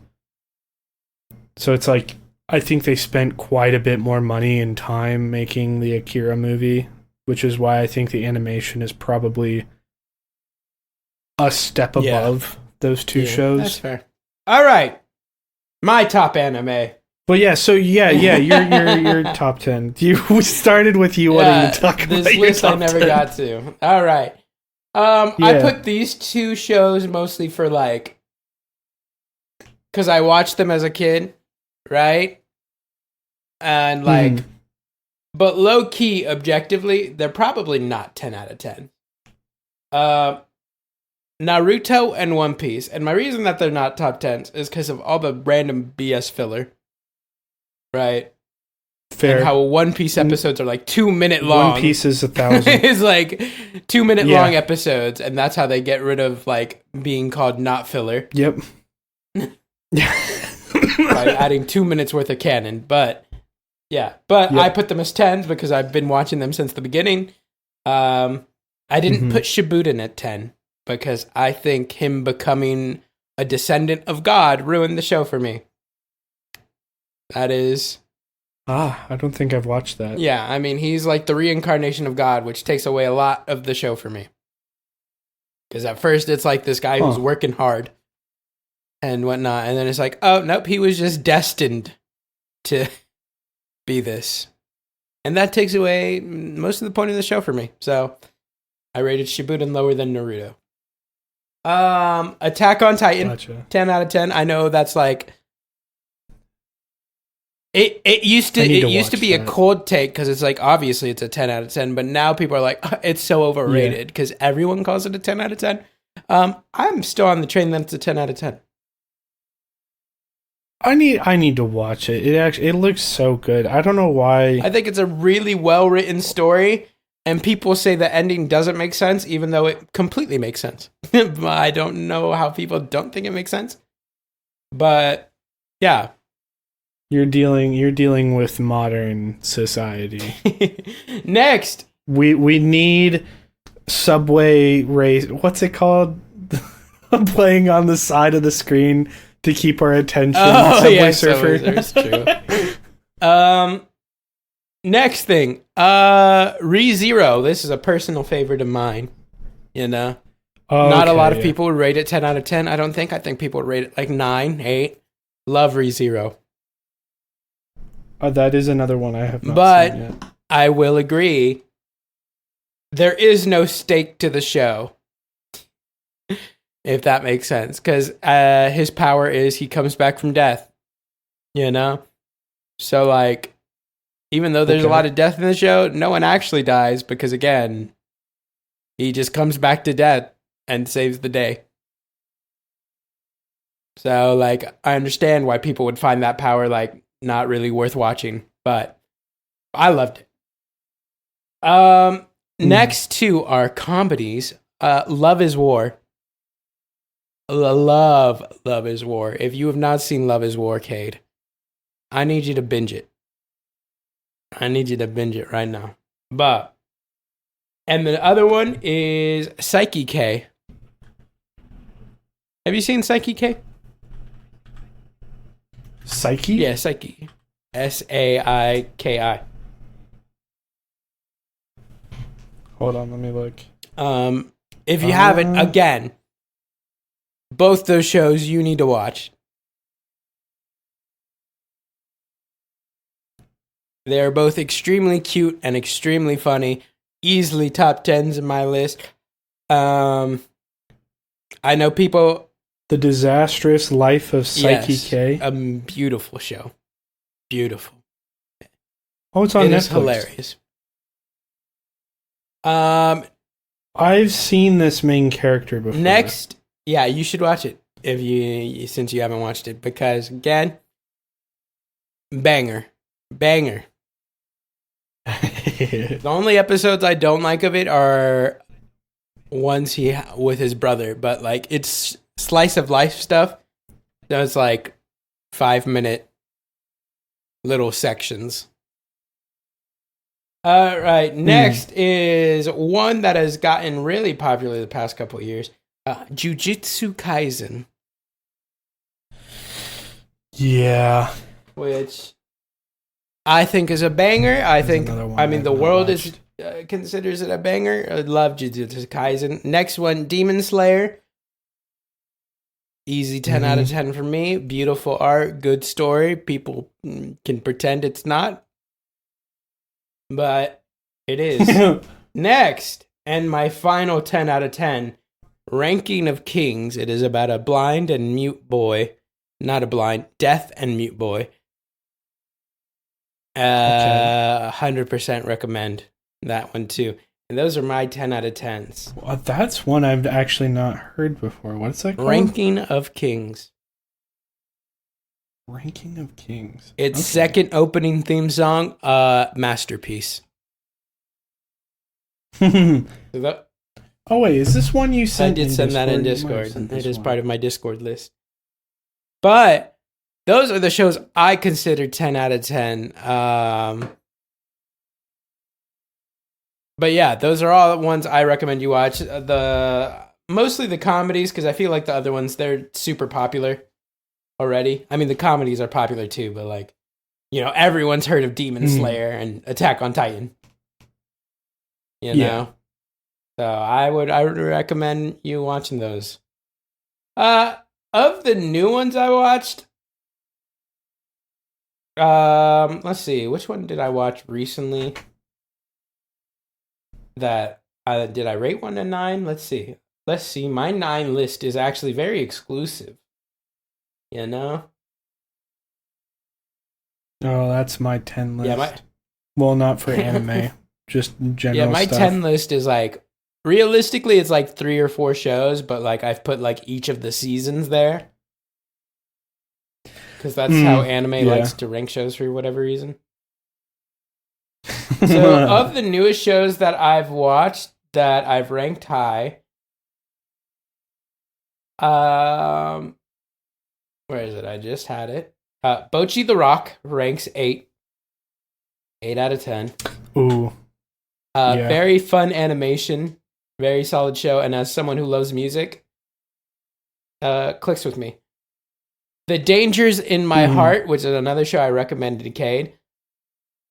Speaker 2: So it's like, I think they spent quite a bit more money and time making the Akira movie, which is why I think the animation is probably a step above those two shows.
Speaker 1: That's fair. All right. My top anime.
Speaker 2: Well, your top 10. You started with you wanting to talk about
Speaker 1: this
Speaker 2: your
Speaker 1: list
Speaker 2: top
Speaker 1: I never
Speaker 2: 10.
Speaker 1: got to. All right. I put these two shows mostly for like, because I watched them as a kid, right? And like, but low key, objectively, they're probably not 10 out of 10. Naruto and One Piece. And my reason that they're not top 10s is because of all the random BS filler. Right?
Speaker 2: Fair.
Speaker 1: And how One Piece episodes are like 2 minute long.
Speaker 2: One Piece is 1,000.
Speaker 1: It's like 2 minute long episodes, and that's how they get rid of like being called not filler.
Speaker 2: Yep.
Speaker 1: By adding 2 minutes worth of canon. But I put them as 10s because I've been watching them since the beginning. I didn't put Shippuden at 10 because I think him becoming a descendant of God ruined the show for me. That is...
Speaker 2: I don't think I've watched that.
Speaker 1: Yeah, I mean, he's like the reincarnation of God, which takes away a lot of the show for me. Because at first it's like this guy who's working hard and whatnot, and then it's like, oh, nope, he was just destined to be this. And that takes away most of the point of the show for me. So I rated Shippuden lower than Naruto. Attack on Titan, gotcha. 10 out of 10. I know that's like... It used to be a cold take because it's like, obviously it's a 10 out of 10, but now people are like, oh, it's so overrated because everyone calls it a 10 out of 10. I'm still on the train that it's a 10 out of 10.
Speaker 2: I need to watch it. It looks so good. I don't know why.
Speaker 1: I think it's a really well written story, and people say the ending doesn't make sense, even though it completely makes sense. I don't know how people don't think it makes sense, but yeah.
Speaker 2: You're dealing with modern society.
Speaker 1: Next,
Speaker 2: we need Subway race. What's it called? Playing on the side of the screen to keep our attention.
Speaker 1: Oh,
Speaker 2: Subway
Speaker 1: yeah,
Speaker 2: Surfer.
Speaker 1: Subway Surfer's true. Next thing, ReZero. This is a personal favorite of mine. You know, not a lot of people would rate it 10 out of 10. I don't think. I think people would rate it like 9, 8. Love ReZero.
Speaker 2: That is another one I have not seen yet.
Speaker 1: I will agree. There is no stake to the show, if that makes sense. Because his power is he comes back from death. You know? So, like, even though there's a lot of death in the show, no one actually dies because, again, he just comes back to death and saves the day. So, like, I understand why people would find that power, like, not really worth watching. But I loved it. Next two are comedies. Love is War. Love is War. If you have not seen Love is War, Cade, I need you to binge it. I need you to binge it right now. And the other one is Psyche K. Have you seen Psyche K?
Speaker 2: Psyche?
Speaker 1: Yeah, Psyche. Saiki.
Speaker 2: Hold on, let me look.
Speaker 1: If you haven't, again, both those shows you need to watch. They're both extremely cute and extremely funny. Easily top 10s in my list. I know people...
Speaker 2: The Disastrous Life of Psyche K.
Speaker 1: A beautiful show. Beautiful.
Speaker 2: Oh, it's on Netflix.
Speaker 1: It is hilarious.
Speaker 2: I've seen this main character before.
Speaker 1: Next, yeah, you should watch it since you haven't watched it, because again, banger. The only episodes I don't like of it are ones he with his brother, but like it's slice of life stuff. So it's like 5-minute little sections. All right, next is one that has gotten really popular the past couple of years. Jujutsu Kaisen.
Speaker 2: Yeah.
Speaker 1: Which I think is a banger. The world considers it a banger. I love Jujutsu Kaisen. Next one, Demon Slayer. Easy 10 out of 10 for me. Beautiful art, good story. People can pretend it's not, but it is. Next, and my final 10 out of 10, Ranking of Kings. It is about a blind and mute boy. Not a blind, deaf and mute boy. 100% recommend that one too. And those are my 10 out of 10s.
Speaker 2: Well, that's one I've actually not heard before. What's that called?
Speaker 1: Ranking of Kings.
Speaker 2: Ranking of Kings.
Speaker 1: Its second opening theme song, masterpiece.
Speaker 2: Oh wait, is this one you sent?
Speaker 1: I did send that in Discord. It is part of my Discord list. But those are the shows I consider 10 out of 10. But yeah, those are all the ones I recommend you watch. Mostly the comedies, because I feel like the other ones, they're super popular already. I mean, the comedies are popular too, but like, you know, everyone's heard of Demon Slayer and Attack on Titan. You know? So I would recommend you watching those. Of the new ones I watched, let's see, which one did I watch recently? That did I rate 1 to 9? Let's see. My 9 list is actually very exclusive. You know?
Speaker 2: Oh, that's my 10 list.
Speaker 1: Yeah,
Speaker 2: well, not for anime, just general.
Speaker 1: Yeah, my
Speaker 2: stuff.
Speaker 1: 10 list is like, realistically, it's like 3 or 4 shows, but like I've put like each of the seasons there. Because that's how anime likes to rank shows for whatever reason. So, of the newest shows that I've watched that I've ranked high, where is it? I just had it. Bocchi the Rock ranks 8. 8 out of 10.
Speaker 2: Ooh.
Speaker 1: Very fun animation, very solid show, and as someone who loves music, clicks with me. The Dangers in My Heart, which is another show I recommended to Cade.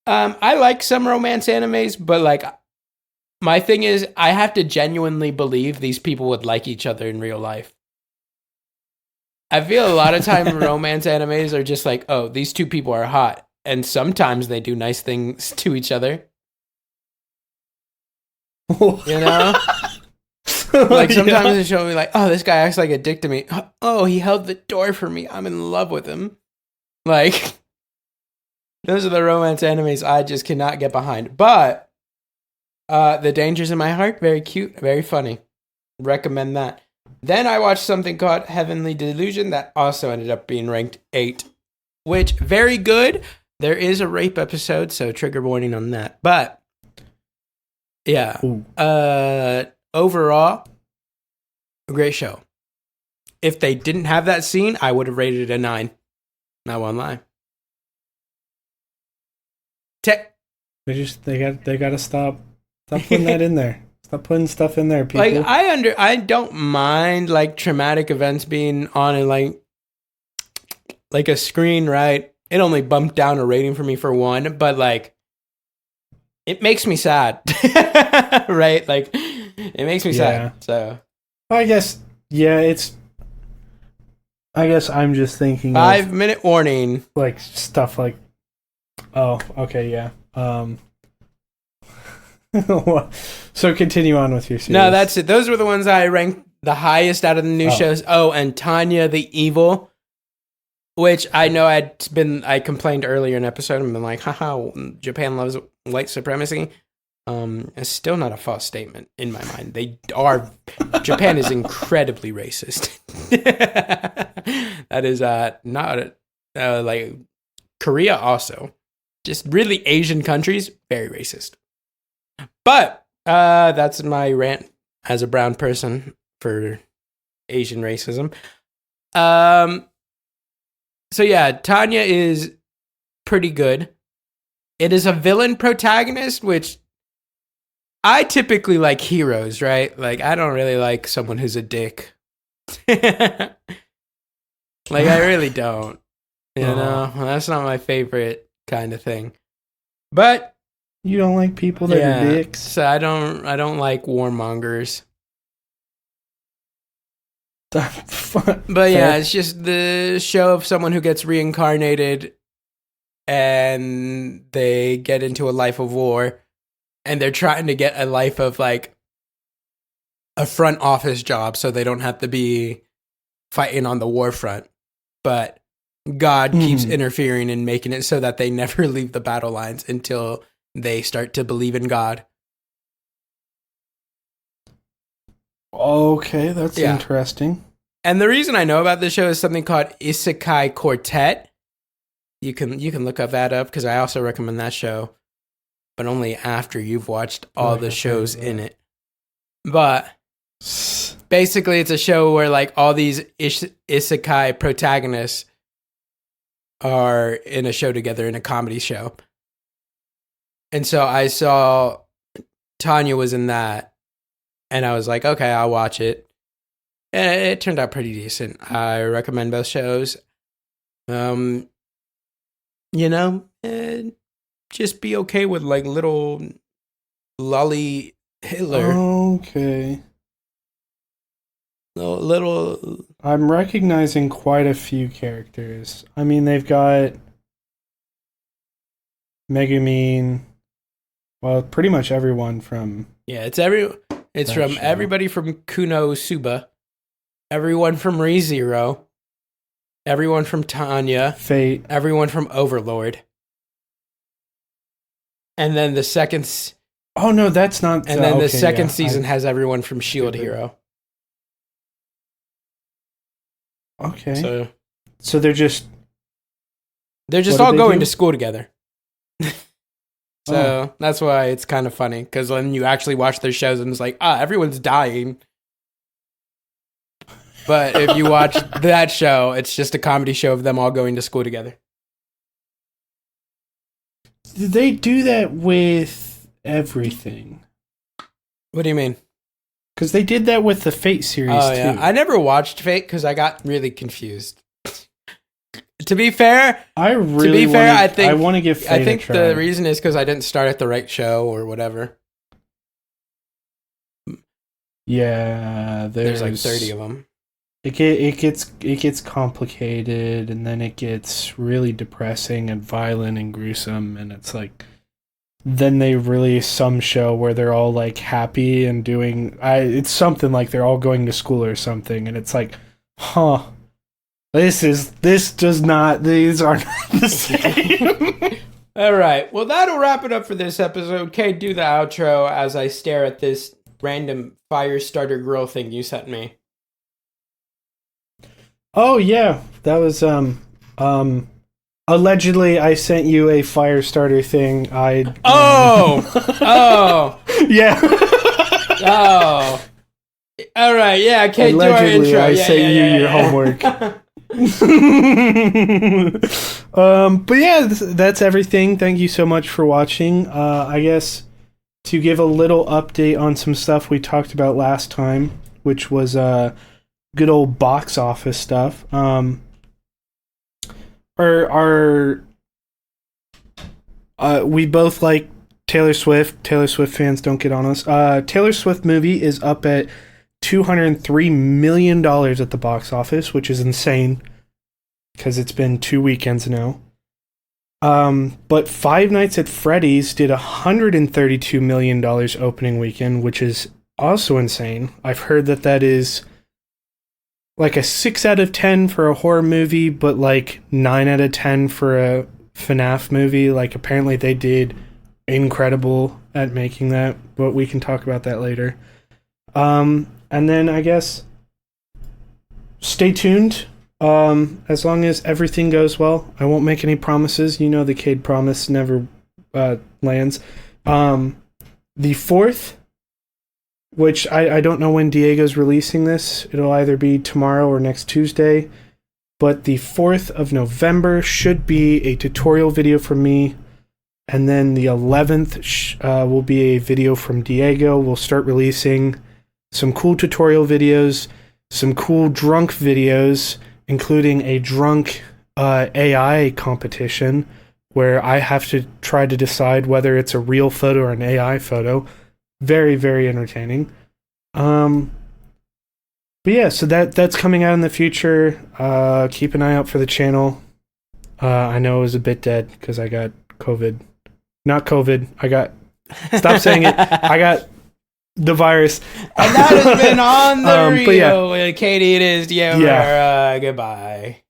Speaker 1: I like some romance animes, but like my thing is I have to genuinely believe these people would like each other in real life. I feel a lot of time romance animes are just like, oh, these two people are hot. And sometimes they do nice things to each other. You know? Like sometimes they show me like, oh, this guy acts like a dick to me. Oh, he held the door for me. I'm in love with him. Like, those are the romance animes I just cannot get behind. But The Dangers in My Heart, very cute, very funny. Recommend that. Then I watched something called Heavenly Delusion that also ended up being ranked 8, which, very good. There is a rape episode, so trigger warning on that. But, yeah. Overall, a great show. If they didn't have that scene, I would have rated it a 9. Not one lie.
Speaker 2: They got to stop putting that in there. Stop putting stuff in there, people.
Speaker 1: Like I don't mind like traumatic events being on in like a screen, right? It only bumped down a rating for me for 1, but like it makes me sad. Right? Like it makes me sad. So
Speaker 2: I guess I'm just thinking
Speaker 1: 5-minute warning.
Speaker 2: Like stuff like oh, okay, yeah. So continue on with your series.
Speaker 1: No, that's it. Those were the ones I ranked the highest out of the new shows. Oh, and Tanya the Evil, which I know I complained earlier in an episode and been like, haha, Japan loves white supremacy. It's still not a false statement in my mind. Japan is incredibly racist. That is not like Korea also. Just really Asian countries, very racist. But that's my rant as a brown person for Asian racism. So yeah, Tanya is pretty good. It is a villain protagonist, which I typically like heroes, right? Like I don't really like someone who's a dick. Like I really don't. You know, that's not my favorite kind of thing. But
Speaker 2: you don't like people that are dicks?
Speaker 1: So I don't like warmongers. But yeah, it's just the show of someone who gets reincarnated and they get into a life of war and they're trying to get a life of like a front office job so they don't have to be fighting on the war front. But God keeps interfering and making it so that they never leave the battle lines until they start to believe in God.
Speaker 2: Okay, that's interesting.
Speaker 1: And the reason I know about this show is something called Isekai Quartet. You can look that up because I also recommend that show, but only after you've watched all the shows in it. But basically, it's a show where like all these Isekai protagonists are in a show together in a comedy show. And so I saw Tanya was in that, and I was like, okay, I'll watch it. And it turned out pretty decent. I recommend both shows. You know, just be okay with like little lolly Hitler.
Speaker 2: Okay.
Speaker 1: Little.
Speaker 2: I'm recognizing quite a few characters. I mean, they've got Megumin. Well, pretty much everyone from...
Speaker 1: Yeah, it's from show. Everybody from Kuno Suba, everyone from ReZero, everyone from Tanya,
Speaker 2: Fate,
Speaker 1: everyone from Overlord. And then the second...
Speaker 2: Oh, no, that's not...
Speaker 1: And then the second season has everyone from Shield Hero.
Speaker 2: Okay. So they're just...
Speaker 1: They're just all going to school together. So that's why it's kind of funny, because when you actually watch their shows and it's like, everyone's dying. But if you watch that show, it's just a comedy show of them all going to school together.
Speaker 2: Did they do that with everything?
Speaker 1: What do you mean?
Speaker 2: Because they did that with the Fate series, too.
Speaker 1: I never watched Fate because I got really confused. To be fair,
Speaker 2: I want to give Fate
Speaker 1: I think
Speaker 2: a try.
Speaker 1: the reason is because I didn't start at the right show or whatever.
Speaker 2: Yeah,
Speaker 1: there's like 30 of them.
Speaker 2: It gets complicated, and then it gets really depressing and violent and gruesome, and it's like then they release some show where they're all like happy and doing it's something like they're all going to school or something, and it's like, these are not the same.
Speaker 1: All right, well, that'll wrap it up for this episode. Kate, do the outro as I stare at this random fire starter grill thing you sent me.
Speaker 2: Oh yeah, that was allegedly I sent you a fire starter thing. Yeah.
Speaker 1: Oh. All right, yeah, Kate,
Speaker 2: allegedly,
Speaker 1: do our intro.
Speaker 2: I sent you your homework. But yeah, that's everything. Thank you so much for watching. I guess to give a little update on some stuff we talked about last time, which was good old box office stuff. We both like Taylor Swift. Taylor Swift fans, don't get on us. Taylor Swift movie is up at $203 million at the box office, which is insane because it's been 2 weekends now. But Five Nights at Freddy's did $132 million opening weekend, which is also insane. I've heard that is like a 6 out of 10 for a horror movie, but like 9 out of 10 for a FNAF movie. Like apparently they did incredible at making that, but we can talk about that later. And then I guess stay tuned. As long as everything goes well, I won't make any promises. You know the Cade promise never lands. The 4th, which I don't know when Diego's releasing this. It'll either be tomorrow or next Tuesday. But the 4th of November should be a tutorial video from me. And then the 11th will be a video from Diego. We'll start releasing some cool tutorial videos, some cool drunk videos, including a drunk AI competition where I have to try to decide whether it's a real photo or an AI photo. Very, very entertaining. But yeah, so that's coming out in the future. Keep an eye out for the channel. I know it was a bit dead because I got COVID. Not COVID. Stop saying it. I got the virus.
Speaker 1: And that has been on the reel.
Speaker 2: But yeah.
Speaker 1: Katie, it is. Yeah. Goodbye.